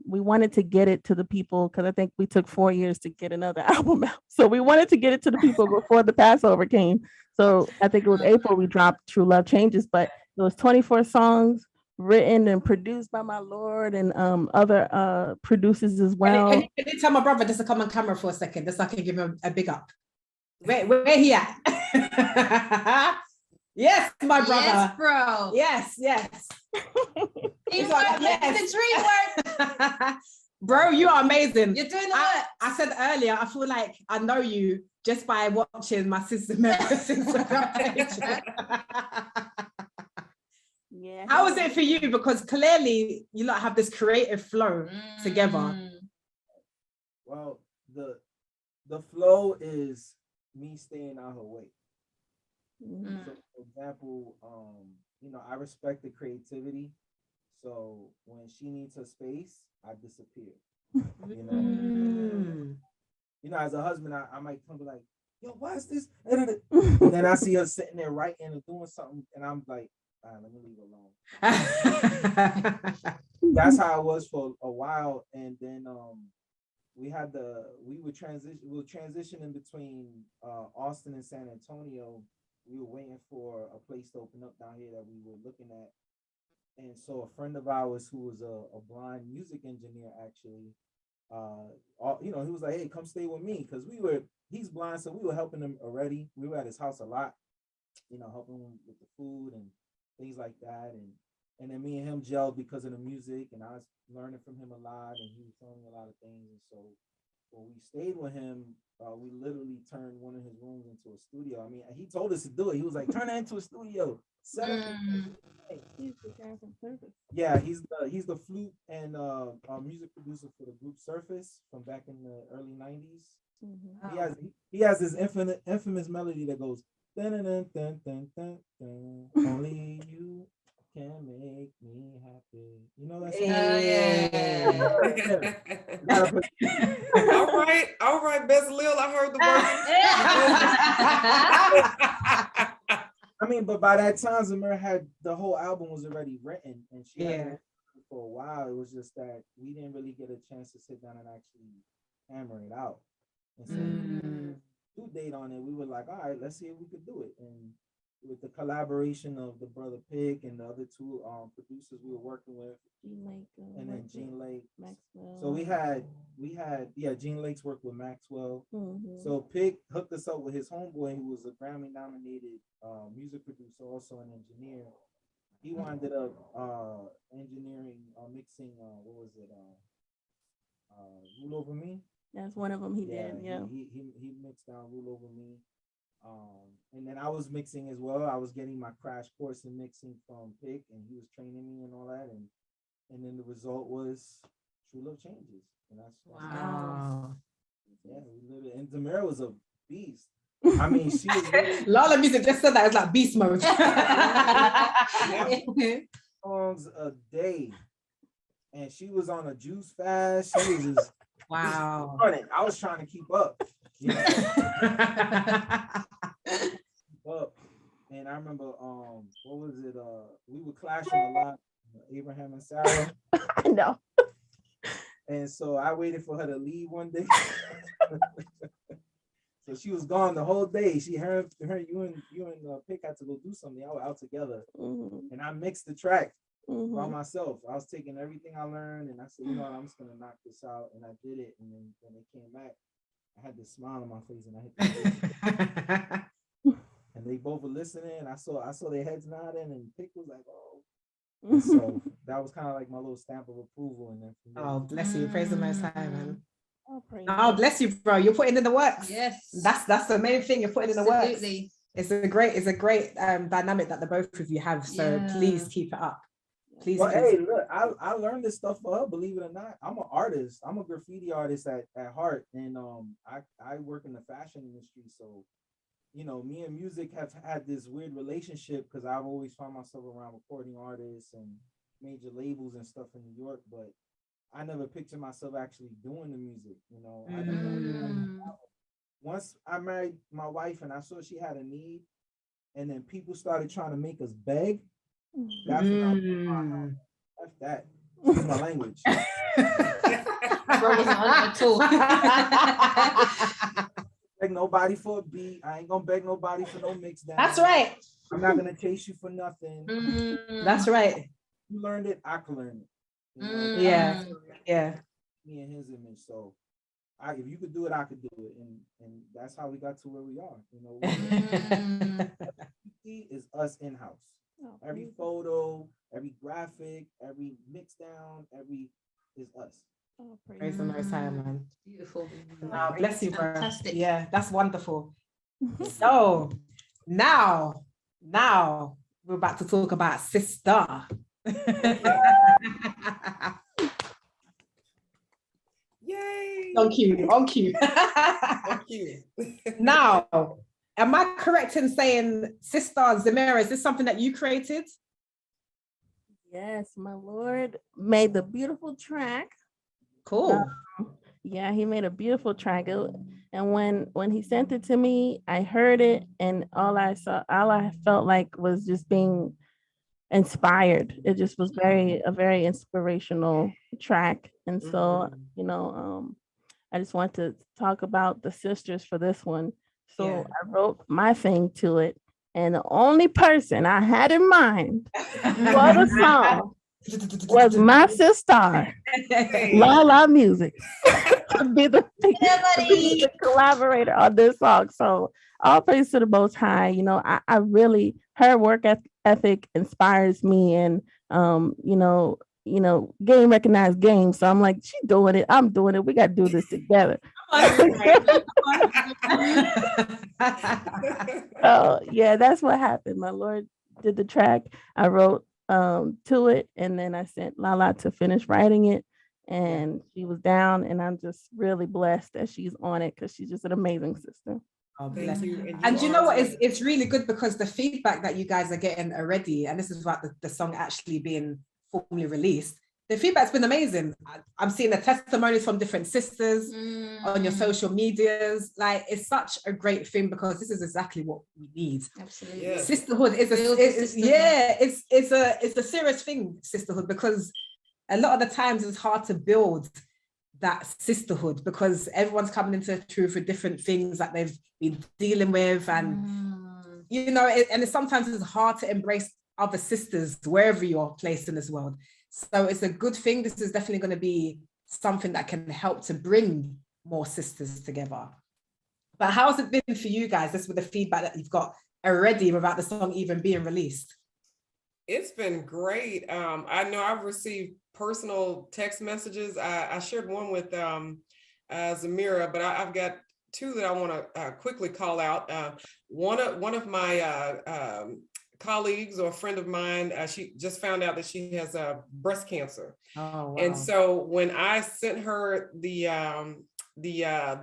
we wanted to get it to the people because I think we took 4 years to get another album out. So we wanted to get it to the people before the Passover came. So I think it was April we dropped True Love Changes, but it was 24 songs written and produced by my Lord and other producers as well. Can you tell my brother just to come on camera for a second, just so I can give him a big up? Where he at? Yes, my brother. Yes, bro. Yes. He's like, the dream work. Bro, you are amazing. You're doing the work. I said earlier, I feel like I know you just by watching my sister America's Instagram page. Yeah. How was it for you? Because clearly you lot have this creative flow together. Well, the flow is me staying out her way. So, for example, I respect the creativity. So when she needs her space, I disappear. As a husband, I might come be like, "Yo, why is this?" And then I see her sitting there writing and doing something, and I'm like, "Let me leave it alone." That's how it was for a while, and then we were transitioning between Austin and San Antonio. We were waiting for a place to open up down here that we were looking at. And so a friend of ours who was a blind music engineer, actually, he was like, "Hey, come stay with me." Because he's blind, so we were helping him already. We were at his house a lot, helping him with the food and things like that. And And then me and him gelled because of the music, and I was learning from him a lot, and he was showing me a lot of things. And so when we stayed with him, we literally turned one of his rooms into a studio. I mean, he told us to do it. He was like, turn it into a studio. Yeah, he's the flute and music producer for the group Surface from back in the early 90s. Mm-hmm. He has this infamous melody that goes dun, dun, dun, dun, dun, dun, dun. Only you can make me happy. You know that song? Yeah. All right, Bezaleel, I heard the word. I mean, but by that time, Zemira had the whole album was already written, and she had it for a while. It was just that we didn't really get a chance to sit down and actually hammer it out. And so due date on it, we were like, all right, let's see if we could do it. And with the collaboration of the brother Pig and the other two producers we were working with, and then Gene Lake, Maxwell. So we had Gene Lake's worked with Maxwell. Mm-hmm. So Pig hooked us up with his homeboy, who was a Grammy nominated music producer, also an engineer. He wound up engineering, mixing. What was it? Rule Over Me. That's one of them. He did. Yeah. He mixed down Rule Over Me. And then I was mixing as well. I was getting my crash course in mixing from Pig, and he was training me and all that. And then the result was True Love Changes. And that's wow. Yeah, we literally, and Zemira was a beast. I mean, she was really, Lala Music just said that it's like beast mode. songs a day, and she was on a juice fast. She was just wow. running. I was trying to keep up. You know? And I remember, what was it? We were clashing a lot, Abraham and Sarah. I know. And so I waited for her to leave one day. So she was gone the whole day. You and Pick had to go do something. Y'all were out together. Mm-hmm. And I mixed the track by myself. I was taking everything I learned, and I said, you know what, I'm just gonna knock this out. And I did it. And then when it came back, I had this smile on my face, and I hit the and they both were listening, and I saw their heads nodding, and Pick was like, oh. And so that was kind of like my little stamp of approval. And then oh, bless you. Praise the Most High, man. Oh, bless you, bro. You're putting in the works. Yes. That's the main thing. You're putting in the works. It's a great dynamic that the both of you have. So please keep it up. Please. Well, hey, look, I learned this stuff for her, believe it or not. I'm an artist. I'm a graffiti artist at heart. And I work in the fashion industry. So, you know, me and music have had this weird relationship because I've always found myself around recording artists and major labels and stuff in New York, but I never pictured myself actually doing the music, you know. Once I married my wife and I saw she had a need, and then people started trying to make us beg, that's when I was like, F that. Excuse my language. Beg nobody for a beat. I ain't gonna beg nobody for no mix down. That's right. I'm not gonna chase you for nothing. That's right. You learned it, I can learn it. You know? Yeah. Me and his image. So if you could do it, I could do it. And that's how we got to where we are. You know, is us in-house. Every photo, every graphic, every mix down, is us. Oh, praise the Most High, man. Beautiful. Oh, bless you, bro. Fantastic. Yeah, that's wonderful. So now we're about to talk about Sistar. Yay! On cue. Thank you. Now, am I correct in saying Sistar Zemira, is this something that you created? Yes, my Lord made the beautiful track. Cool. Yeah, he made a beautiful track. And when he sent it to me, I heard it, and all I felt like was just being inspired. It just was a very inspirational track. And so, you know, I just want to talk about the sisters for this one. So I wrote my thing to it, and the only person I had in mind for the song was my sister, ZemiraMusic, to be the collaborator on this song. So all praise to the Most High. You know, I really, her work ethic inspires me, and game recognized game. So I'm like, she's doing it, I'm doing it. We got to do this together. Oh yeah, that's what happened. My Lord did the track. I wrote to it, and then I sent Lala to finish writing it, and she was down, and I'm just really blessed that she's on it, because she's just an amazing sister. Oh, bless you. And you know what? It's really good, because the feedback that you guys are getting already, and this is about the song actually being formally released, the feedback's been amazing. I'm seeing the testimonies from different sisters on your social medias. Like, it's such a great thing, because this is exactly what we need. Absolutely. Yeah. Sisterhood is it's a serious thing, sisterhood, because a lot of the times it's hard to build that sisterhood, because everyone's coming into the truth with different things that they've been dealing with, and sometimes it's hard to embrace other sisters wherever you're placed in this world. So it's a good thing. This is definitely going to be something that can help to bring more sisters together. But how's it been for you guys, this with the feedback that you've got already without the song even being released? It's been great. I know I've received personal text messages. I shared one with Zemira, but I've got two that I want to quickly call out. One of my colleagues, or a friend of mine, she just found out that she has breast cancer. Oh, wow. And so when I sent her the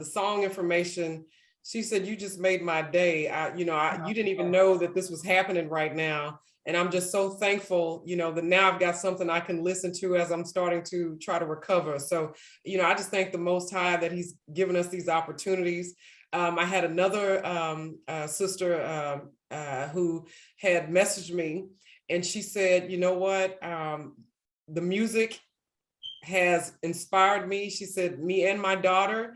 song information, she said, "You just made my day. You didn't even know that this was happening right now." And I'm just so thankful, that now I've got something I can listen to as I'm starting to try to recover. So, I just thank the Most High that He's given us these opportunities. I had another sister who had messaged me, and she said, "You know what? The music has inspired me." She said, "Me and my daughter,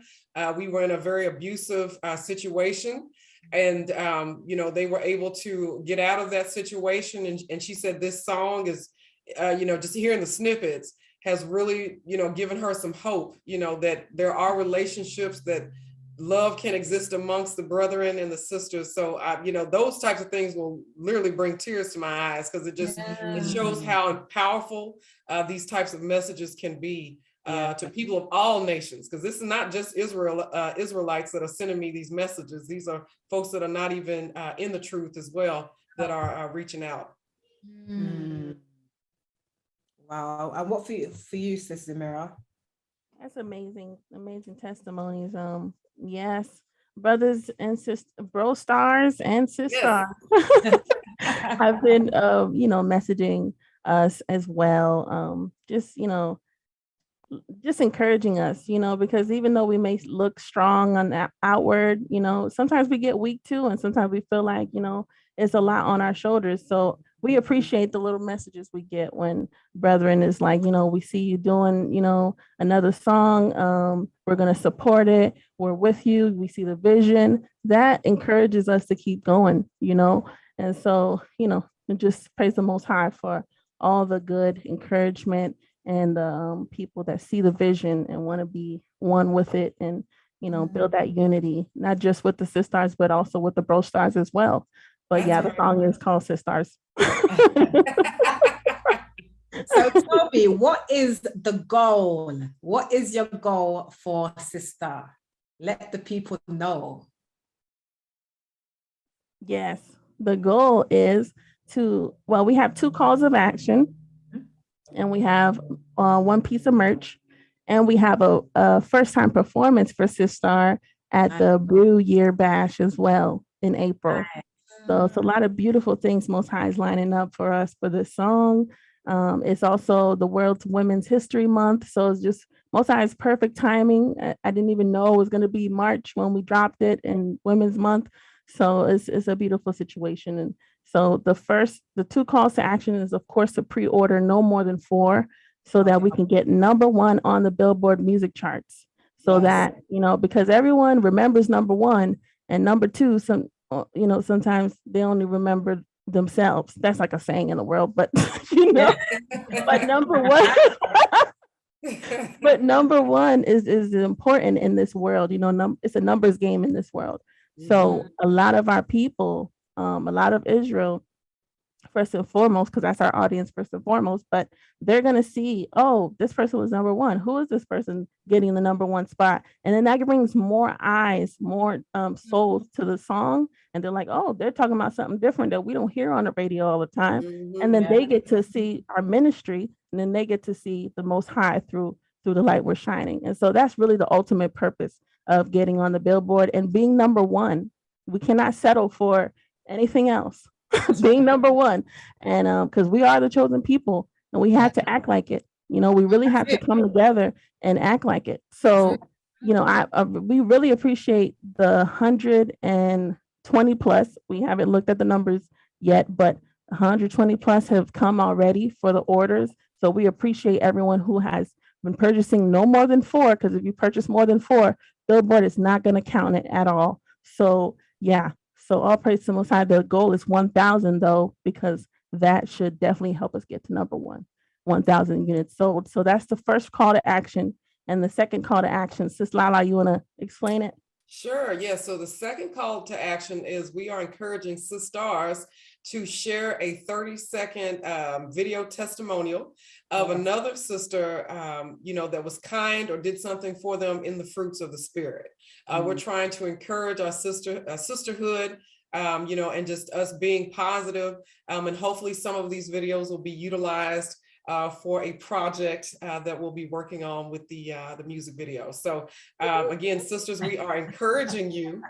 we were in a very abusive situation. And, they were able to get out of that situation." And she said, "This song is, just hearing the snippets has really, given her some hope, that there are relationships, that love can exist amongst the brethren and the sisters." So, those types of things will literally bring tears to my eyes, because it shows how powerful these types of messages can be. To people of all nations, because this is not just Israelites that are sending me these messages. These are folks that are not even in the truth as well, that are reaching out. Wow. And what for you, Sister Zemira? That's amazing testimonies. Yes, brothers and sisters, bro stars and sisters have been messaging us as well. Just encouraging us, because even though we may look strong on that outward, sometimes we get weak too. And sometimes we feel like, it's a lot on our shoulders. So we appreciate the little messages we get when brethren is like, we see you doing, another song. We're going to support it. We're with you. We see the vision. That encourages us to keep going, and so, just praise the Most High for all the good encouragement and the people that see the vision and want to be one with it, and build that unity, not just with the sisters, but also with the bro stars as well. But the song is called Sistars. So tell me, what is the goal? What is your goal for Sistar? Let the people know. Yes, the goal is we have 2 calls of action. And we have 1 piece of merch, and we have a first-time performance for Sistar at the Brew Year Bash as well in April. So it's a lot of beautiful things Most High is lining up for us for this song. It's also the World's Women's History Month, so it's just Most High's perfect timing. I didn't even know it was going to be March when we dropped it in Women's Month, so it's a beautiful situation. And so the 2 calls to action is, of course, to pre-order no more than 4, so that we can get number 1 on the Billboard Music Charts. So that, because everyone remembers number 1, and number 2, sometimes they only remember themselves. That's like a saying in the world, but but number 1, but number 1 is important in this world. It's a numbers game in this world. So a lot of our people, a lot of Israel, first and foremost, because that's our audience first and foremost, but they're going to see, oh, this person was number one. Who is this person getting the number one spot? And then that brings more eyes, more souls to the song. And they're like, oh, they're talking about something different that we don't hear on the radio all the time. And then they get to see our ministry, and then they get to see the Most High through the light we're shining. And so that's really the ultimate purpose of getting on the Billboard and being number one. We cannot settle for anything else. Being number one. And because we are the chosen people, and we have to act like it. We really have to come together and act like it. So we really appreciate the 120 plus. We haven't looked at the numbers yet, but 120 plus have come already for the orders. So we appreciate everyone who has been purchasing no more than 4, because if you purchase more than 4, Billboard is not going to count it at all. So yeah. So all praise to the Most High. The goal is 1,000 though, because that should definitely help us get to number 1,000 units sold. So that's the first call to action. And the second call to action, Sis Lala, you want to explain it? Sure. Yeah. So the second call to action is we are encouraging Sistars to share a 30-second video testimonial of another sister, that was kind or did something for them in the fruits of the Spirit. We're trying to encourage our sisterhood, and just us being positive. And hopefully some of these videos will be utilized for a project that we'll be working on with the music video. So again, sisters, we are encouraging you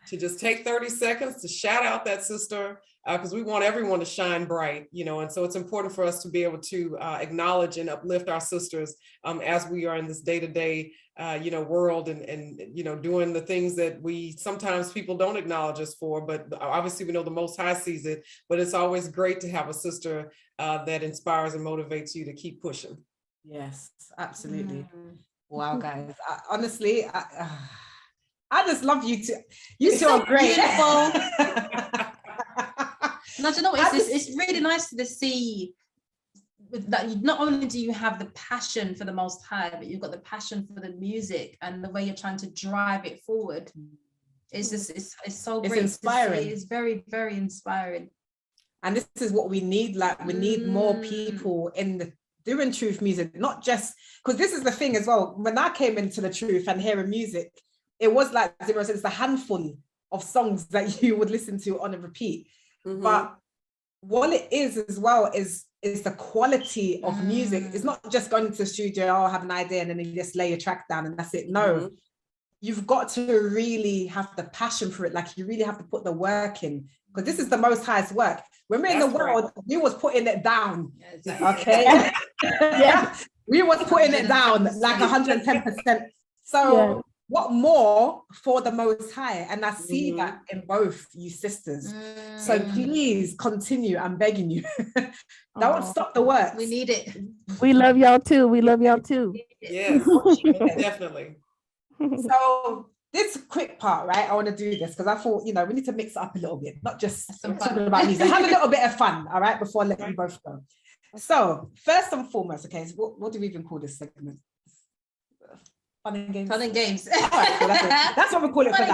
to just take 30 seconds to shout out that sister, because we want everyone to shine bright, and so it's important for us to be able to acknowledge and uplift our sisters as we are in this day-to-day world and doing the things that we sometimes people don't acknowledge us for, but obviously we know the Most High sees it. But it's always great to have a sister that inspires and motivates you to keep pushing. Yes, absolutely. Wow, guys, honestly, I just love you two. You two are great. No, you know, it's really nice to see that not only do you have the passion for the Most High, but you've got the passion for the music and the way you're trying to drive it forward. It's just it's so great. It's inspiring. It's very, very inspiring. And this is what we need. Like, we need more people doing truth music, not just because this is the thing as well. When I came into the truth and hearing music, it was like Zemira said, it's a handful of songs that you would listen to on a repeat. But what it is as well is the quality of music. It's not just going into the studio, I have an idea, and then you just lay your track down and that's it. No, you've got to really have the passion for it. Like, you really have to put the work in, because this is the Most High's work. When we're in the world, we was putting it down. Okay. We was putting it down like 110%. So what more for the Most High? And I see that in both you sisters. So please continue. I'm begging you. Don't stop the work. We need it. We love y'all too. We love y'all too. Yes, definitely. So this quick part, right? I want to do this because I thought, we need to mix it up a little bit, not just talking about music. Have a little bit of fun, all right, before I let you both go. So first and foremost, okay, so what do we even call this segment? Fun and games. Fun and games. All right, so that's what we call it for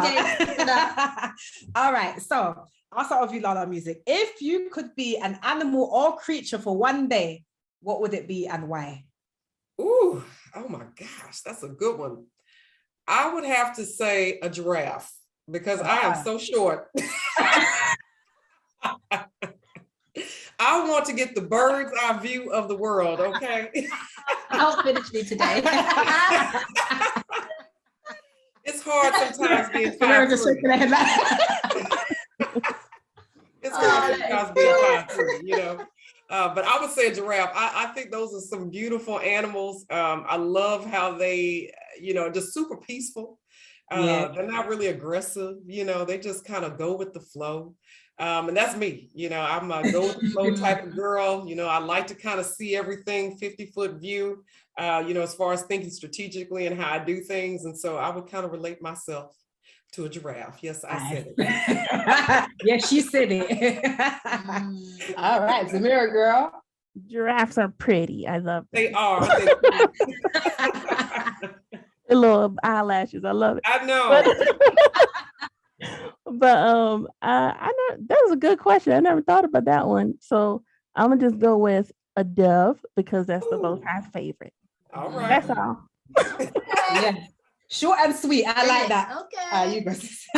now. All right, so I'll start with you, Lala Music. If you could be an animal or creature for one day, what would it be and why? Ooh, oh my gosh, that's a good one. I would have to say a giraffe, because I am so short. I want to get the bird's eye view of the world, okay? I'll finish me today. It's hard sometimes being 5'3". It's hard sometimes being 5'3", but I would say a giraffe. I think those are some beautiful animals. I love how they, just super peaceful. They're not really aggressive. They just kind of go with the flow. And that's me. I'm a go with the flow type of girl. I like to kind of see everything 50-foot view, as far as thinking strategically and how I do things. And so I would kind of relate myself to a giraffe. Yes, I said it. Yes, she said it. All right, Zemira girl. Giraffes are pretty. I love them. They are. The little eyelashes. I love it. I know. But I know that was a good question. I never thought about that one. So I'm gonna just go with a dove because that's the Most High's favorite. All right. That's all. Yeah. Short and sweet. I like that. Okay. You go.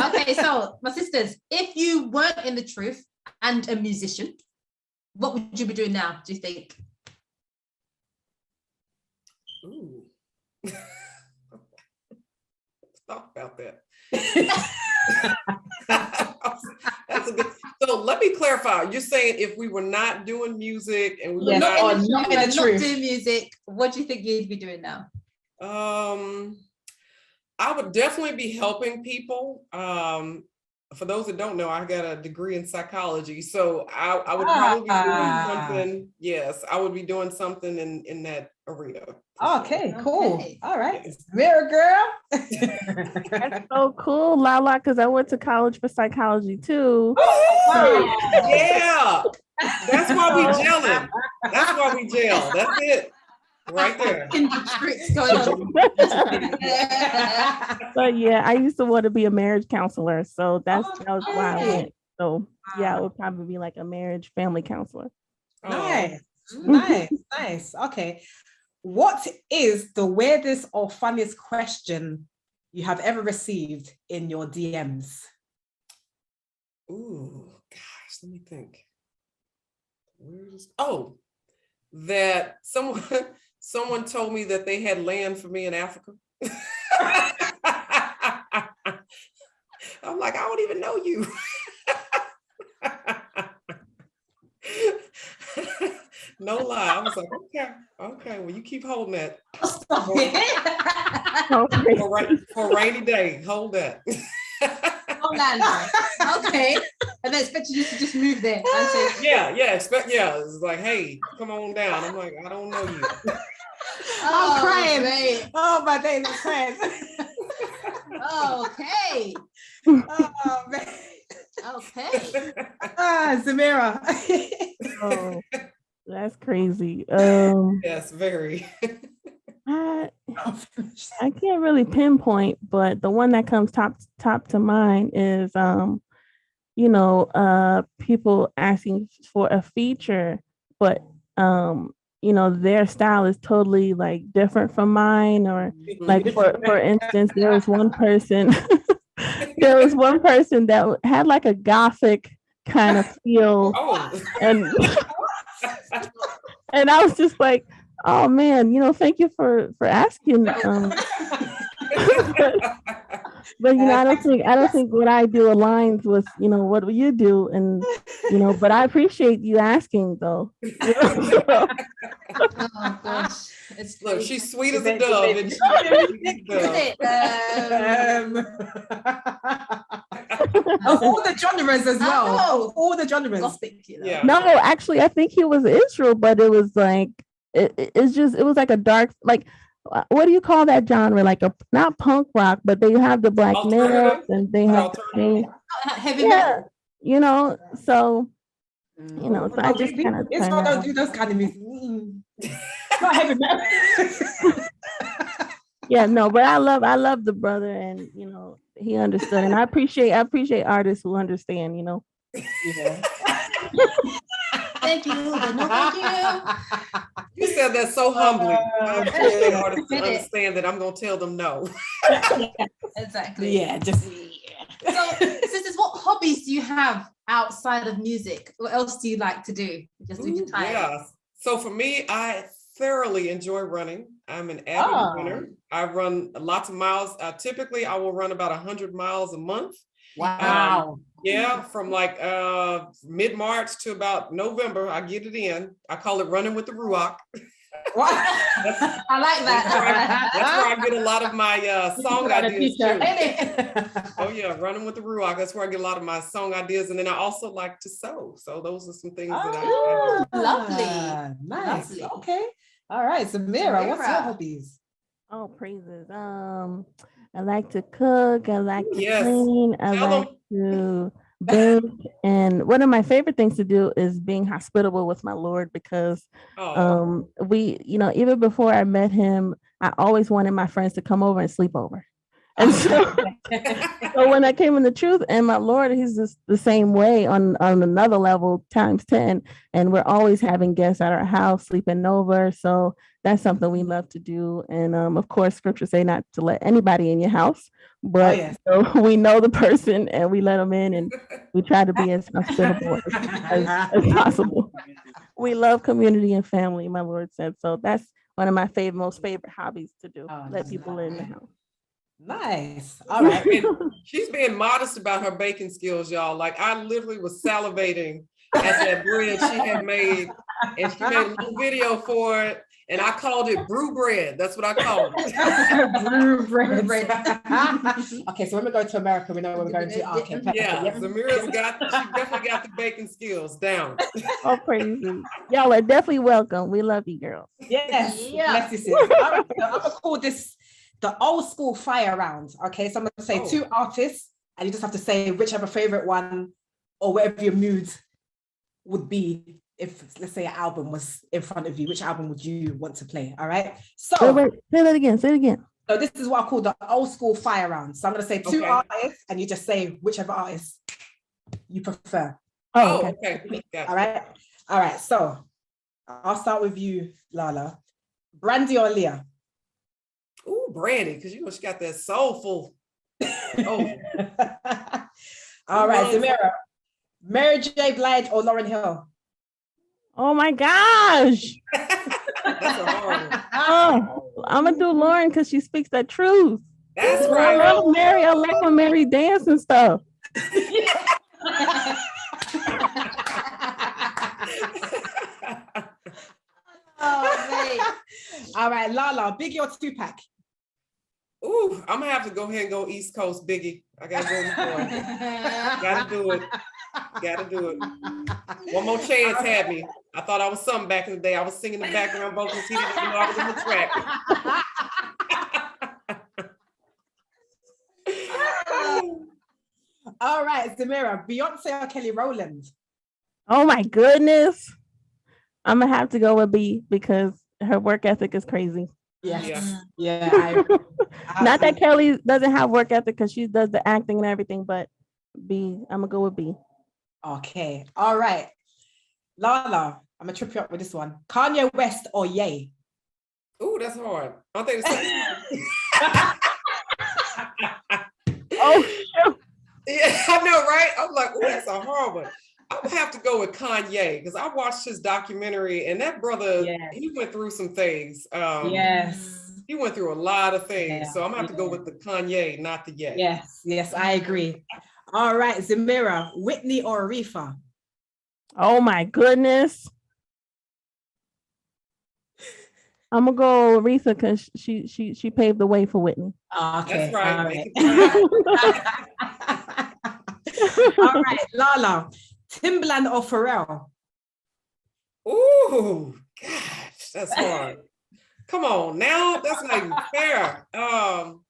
Okay, so my sisters, if you weren't in the truth and a musician, what would you be doing now, do you think? Ooh. Thought about that. That's a good. So let me clarify. You're saying if we were not doing music and we were not not doing music, what do you think you'd be doing now? I would definitely be helping people. For those that don't know, I got a degree in psychology, so I would probably be doing something. Yes, I would be doing something in that arena. Okay, cool. Okay. All right, Zemira girl. That's so cool, Lala, because I went to college for psychology too. Yeah, that's why we gelling. That's why we gel. That's it. Right there. But yeah, I used to want to be a marriage counselor, so that was why I went. So yeah, I would probably be like a marriage family counselor. Nice, nice. Okay, what is the weirdest or funniest question you have ever received in your DMs? Ooh, gosh, let me think. That someone told me that they had land for me in Africa. I'm like, I don't even know you. No lie. I was like, okay, well, you keep holding that. For a rainy day, hold that. Okay. And they expect you to just move there. It's like, hey, come on down. I'm like, I don't know you. I'm crying. Mate. Oh, my days, I'm crying. Okay. Oh, man. Okay. Zemira. Oh, that's crazy. Yes, very. I can't really pinpoint, but the one that comes top to mind is people asking for a feature, but their style is totally like different from mine, or like for instance, there was one person that had like a gothic kind of feel, and and I was just like, oh man, thank you for asking. But I don't think what I do aligns with what you do, and but I appreciate you asking though. Oh gosh, look, she's sweet as a dove. Of all the genres as well. All the genres. Yeah. No, actually, I think he was Israel, but it was like it was like a dark, like, what do you call that genre? Like not punk rock, but they have the black nails and they have heavy metal. So so I just kind of Israel don't do those kind of music. Not heavy metal. Yeah, no, but I love the brother, and he understood, and I appreciate artists who understand. Yeah. Thank you. Thank you. You said that so humbly. I appreciate artists to understand that I'm going to tell them no. Exactly. Yeah, So, sisters, what hobbies do you have outside of music? What else do you like to do? Just with your time. Yeah. So for me, I thoroughly enjoy running. I'm an avid runner. I run lots of miles. Typically, I will run about 100 miles a month. Wow. From like mid-March to about November, I get it in. I call it running with the Ruach. I like that. That's where I get a lot of my song ideas too. Oh yeah, running with the Ruach. That's where I get a lot of my song ideas, and then I also like to sew. So those are some things that I do. Lovely. Nice. Lovely. Okay. All right, Zemira, what's your hobbies? Oh, praises. I like to cook. I like to clean. I like to bake. And one of my favorite things to do is being hospitable with my Lord, because we, even before I met him, I always wanted my friends to come over and sleep over. And so, so when I came in the truth, and my Lord, he's just the same way on another level times 10. And we're always having guests at our house, sleeping over. So that's something we love to do. And of course, scriptures say not to let anybody in your house, but so we know the person and we let them in, and we try to be as hospitable as possible. We love community and family, my Lord said. So that's one of my most favorite hobbies to do. Let people in the house. Nice. All right. And she's being modest about her baking skills, y'all. Like, I literally was salivating at that bread she had made, and she made a little video for it, and I called it brew bread. That's what I called it. Brew bread. Okay, so when we go to America, we know where we're going to. Okay, yeah, Zemira's she definitely got the baking skills down. Oh, crazy. Y'all are definitely welcome. We love you, girls. Yes. Yeah. Bless you, sis. I'm gonna call this the old school fire round. Okay, so I'm gonna say two artists, and you just have to say whichever favorite one or whatever your mood would be. If, let's say, an album was in front of you, which album would you want to play? All right. So wait, say that again. Say it again. So this is what I call the old school fire round. So I'm gonna say two artists, and you just say whichever artist you prefer. Oh, okay. All right. All right. So I'll start with you, Lala. Brandy or Leah? Ooh, Brandy, because you know she got that soulful. Oh. All right, Zemira. Mary J. Blige or Lauryn Hill? Oh my gosh. That's a hard one. Oh, I'm gonna do Lauren because she speaks the truth. That's right. I love Mary. I like when Mary dance and stuff. Oh, man. All right, Lala, Biggie or Tupac? Ooh, I'm gonna have to go ahead and go East Coast, Biggie. I gotta go with Lauren. Gotta do it. Gotta do it. One More Chance had me. I thought I was something back in the day. I was singing the background vocals. He didn't even know I was in the track. All right, Zemira, Beyonce or Kelly Rowland? Oh my goodness. I'm gonna have to go with B because her work ethic is crazy. Yes. Yeah. Not that Kelly doesn't have work ethic because she does the acting and everything, but B, I'm gonna go with B. Okay. All right. Lala, I'm gonna trip you up with this one. Kanye West or Ye? Ooh, that's hard. Aren't they the same? Oh, shoot. Yeah, I know, right? I'm like, ooh, that's a hard one. I'm gonna have to go with Kanye because I watched his documentary, and that brother, he went through some things. He went through a lot of things. So I'm gonna have to go with the Kanye, not the Ye. Yes, I agree. All right, Zemira, Whitney or Aretha? Oh my goodness. I'm gonna go Aretha because she paved the way for Whitney. Okay. That's right. All right, Lala, Timbaland or Pharrell? Ooh, gosh, that's hard. Come on now, that's not even fair. I'm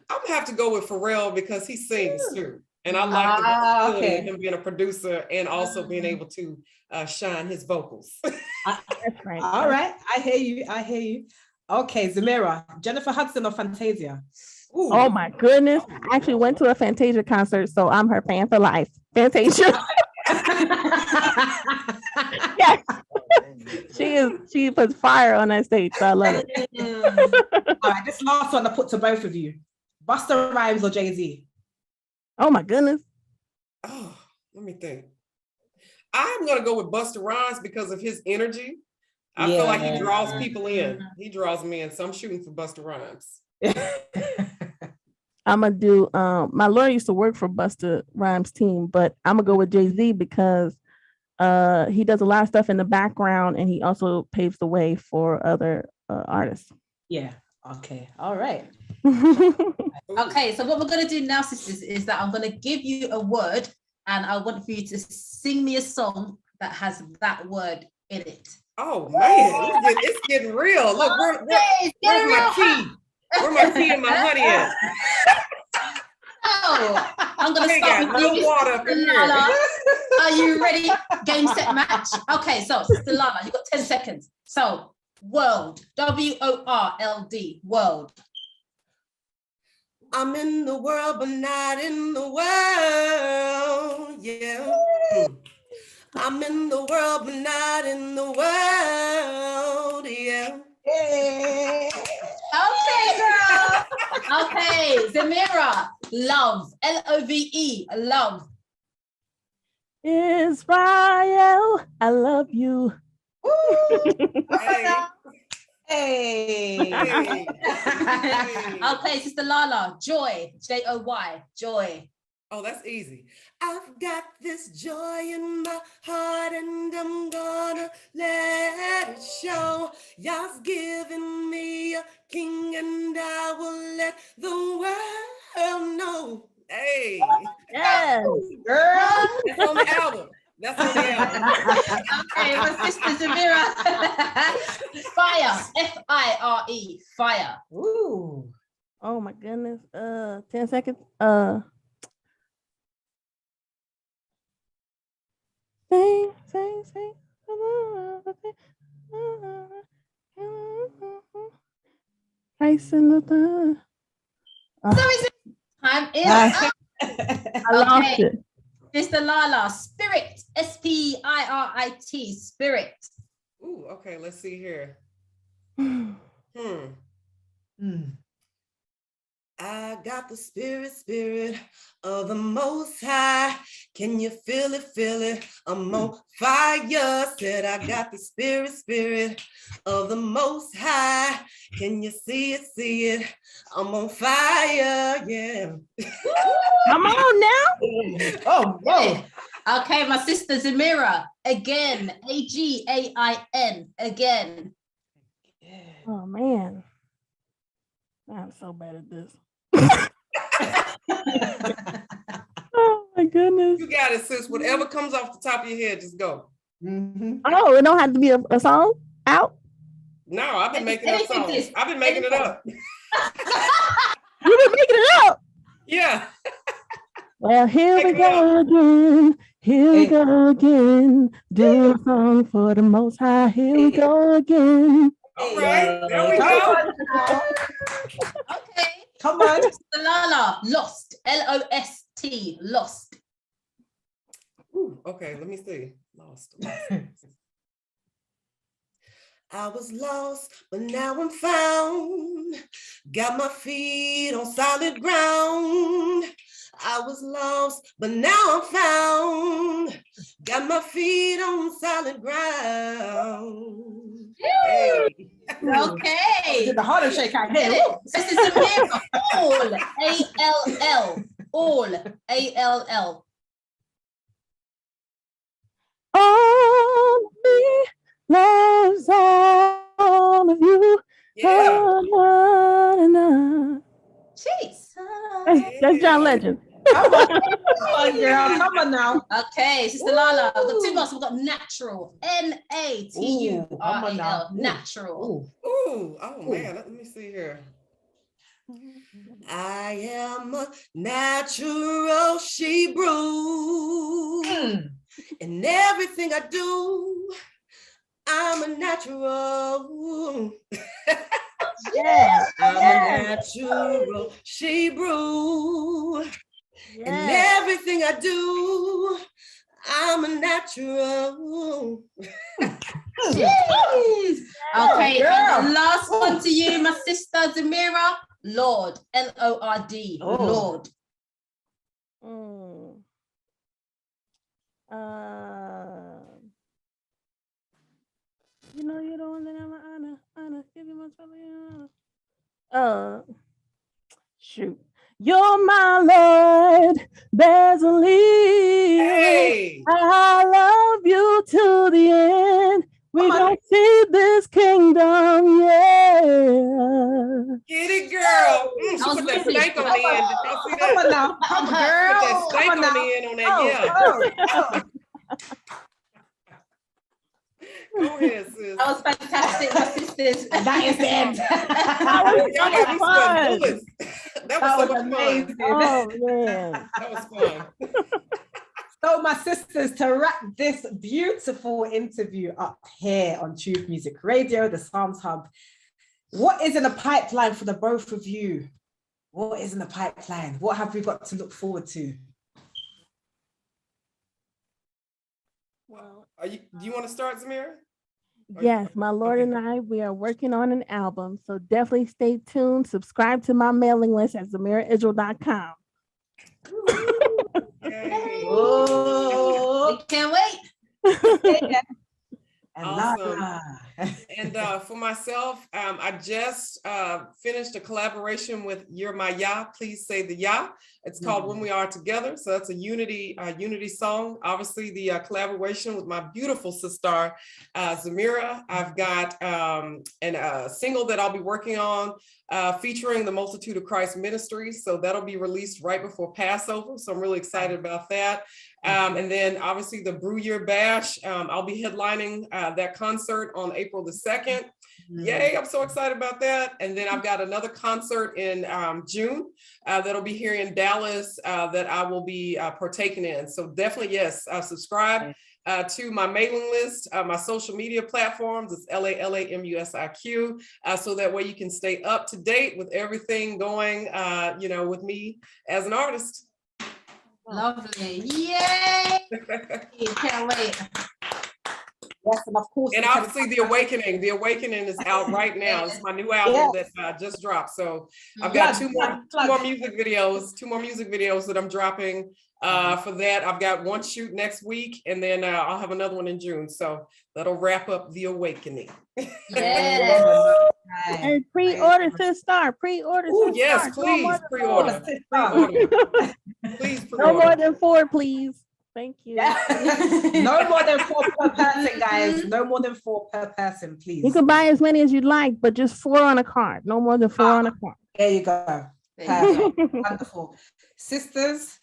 gonna have to go with Pharrell because he sings too. And I like the versatility of him being a producer and also being able to shine his vocals. That's right. All right, I hear you. Okay, Zemira, Jennifer Hudson or Fantasia? Ooh. Oh my goodness. I actually went to a Fantasia concert, so I'm her fan for life. Fantasia. Yes. She puts fire on that stage, so I love it. All right, this last one I put to both of you. Busta Rhymes or Jay-Z? Oh my goodness. Oh, let me think. I'm gonna go with Busta Rhymes because of his energy. I feel like he draws people in. He draws me in, so I'm shooting for Busta Rhymes. I'm gonna do my lawyer used to work for Busta Rhymes' team, but I'm gonna go with Jay-Z because he does a lot of stuff in the background and he also paves the way for other artists. Yeah. Okay. All right. Okay, so what we're going to do now, sisters, is that I'm going to give you a word and I want for you to sing me a song that has that word in it. Oh man, it's getting real. Look, where's my tea? Where my tea and my honey at? Oh, I'm going to start with you, water up in here. Are you ready? Game, set, match. Okay, so Sister Lala, you've got 10 seconds. So, world, WORLD, world. I'm in the world, but not in the world. Yeah. I'm in the world, but not in the world. Yeah. Okay, girl. Okay, Zemira, love, Love, love. Israel, I love you. Hey. Hey. Okay, Sister Lala, joy, Joy, joy. Oh, that's easy. I've got this joy in my heart and I'm gonna let it show. Yah's given me a king and I will let the world know. Hey. Yes. Girl. That's on the album. That's on the album. Okay, my sister Zemira. Fire, Fire, fire. Ooh. Oh my goodness. 10 seconds. Sing. Christ in the third. So is it time is Nice. I lost Okay. it. Sister Lala, spirit, Spirit, spirit. Ooh, okay, let's see here. Mm. I got the spirit of the Most High. Can you feel it? I'm on fire. Said I got the spirit of the Most High. Can you see it? I'm on fire, yeah. Come on now. Oh, whoa. Okay, my sister Zemira, again, Again, again. Oh man. I'm so bad at this. Oh my goodness. You got it, sis. Whatever comes off the top of your head, just go. Mhm. Oh, it don't have to be a song out. No, I've been making up Anything songs. is- I've been making it up. You've been making it up. Yeah. Well, here we Make it go again. Here we Hey. go again. Do a song for the Most High. Here we go again. All right. There we Come go. on now. Okay. Come on. Sister Lala, lost, Lost, lost. Ooh, okay, let me see. Lost. I was lost, but now I'm found. Got my feet on solid ground. I was lost, but now I'm found. Got my feet on solid ground. Hey. Okay. Did the Harlem Shake out here. This is Zemira, all, A-L-L. All of me loves all of you. Yeah. Jeez. That's John Legend. Come on, girl. Come on now. Okay, Sister Lala, we've got two more. So we've got natural, N-A-T-U-R-A-L, Ooh, natural. Ooh. Ooh, oh man, let me see here. I am a natural she-brew. In everything I do, I'm a natural. Yeah. I'm a natural she-brew. In everything I do, I'm a natural. Jeez. Okay, girl. and the last one to you, my sister Zemira, Lord, L-O-R-D, Oh. Lord. You know you're the one that I'm honor, give you my honor. Shoot. You're my Lord, Bezaleel. Hey, I love you to the end. We Come on. gonna see this kingdom, yeah. get it, girl. She I was put that ready. stank on the end. Did y'all see Come that? on now. Come on, Put that girl. Come stank on on now. the end on that, yeah. Go ahead, sis. That was fantastic, my sisters. That is the end. Y'all got me sweating fun. bullets. That was That so was much amazing. fun. Oh man. That was fun. So my sisters, to wrap this beautiful interview up here on Truth Music Radio, the Psalms Hub, what is in the pipeline for the both of you? What is in the pipeline? What have we got to look forward to? Well, Do you want to start, Zemira? yes, my Lord and I, we are working on an album. So definitely stay tuned. Subscribe to my mailing list at ZemiraIsrael.com. Oh, We can't wait. yeah. And Awesome. la. And for myself, I just finished a collaboration with You're My Yah, Please Say the Yah. It's called When We Are Together. So that's a unity song. Obviously, the collaboration with my beautiful Sistar, Zemira. I've got a single that I'll be working on featuring the Multitude of Christ Ministries. So that'll be released right before Passover. So I'm really excited about that. And then obviously the Brew Year Bash, I'll be headlining that concert on April the 2nd. Yay, I'm so excited about that. And then I've got another concert in June that'll be here in Dallas that I will be partaking in. So definitely, yes, subscribe to my mailing list, my social media platforms. It's LALAMUSIQ, so that way you can stay up to date with everything going, with me as an artist. Lovely. Yay! Can't wait. Yes, and of course. And obviously The Awakening is out right now. It's my new album that just dropped. So I've got two more music videos that I'm dropping for that. I've got one shoot next week, and then I'll have another one in June. So that'll wrap up The Awakening. Yeah. And pre-order Sistar. Pre-order Sistar. Yes, please pre-order. Please pre-order. No more than 4, please. Thank you. No more than 4 per person, guys. No more than 4 per person, please. You can buy as many as you'd like, but just 4 on a card. No more than 4 on a card. There you go. Perfect. Wonderful. Sisters,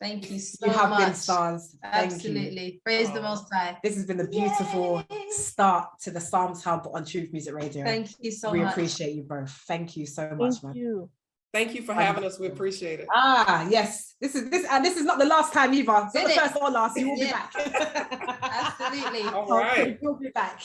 thank you so you have much. been stars. Thank Absolutely. you. Praise the Most High. This has been a beautiful start to the Psalms Hub on Truth Music Radio. Thank you so we much. appreciate you both. Thank you so much, Thank man. you. Thank you for having us. We appreciate it. Yes. This is not the last time either. It's not the first or last. You will be Yeah. back. Absolutely. All right. You'll be back.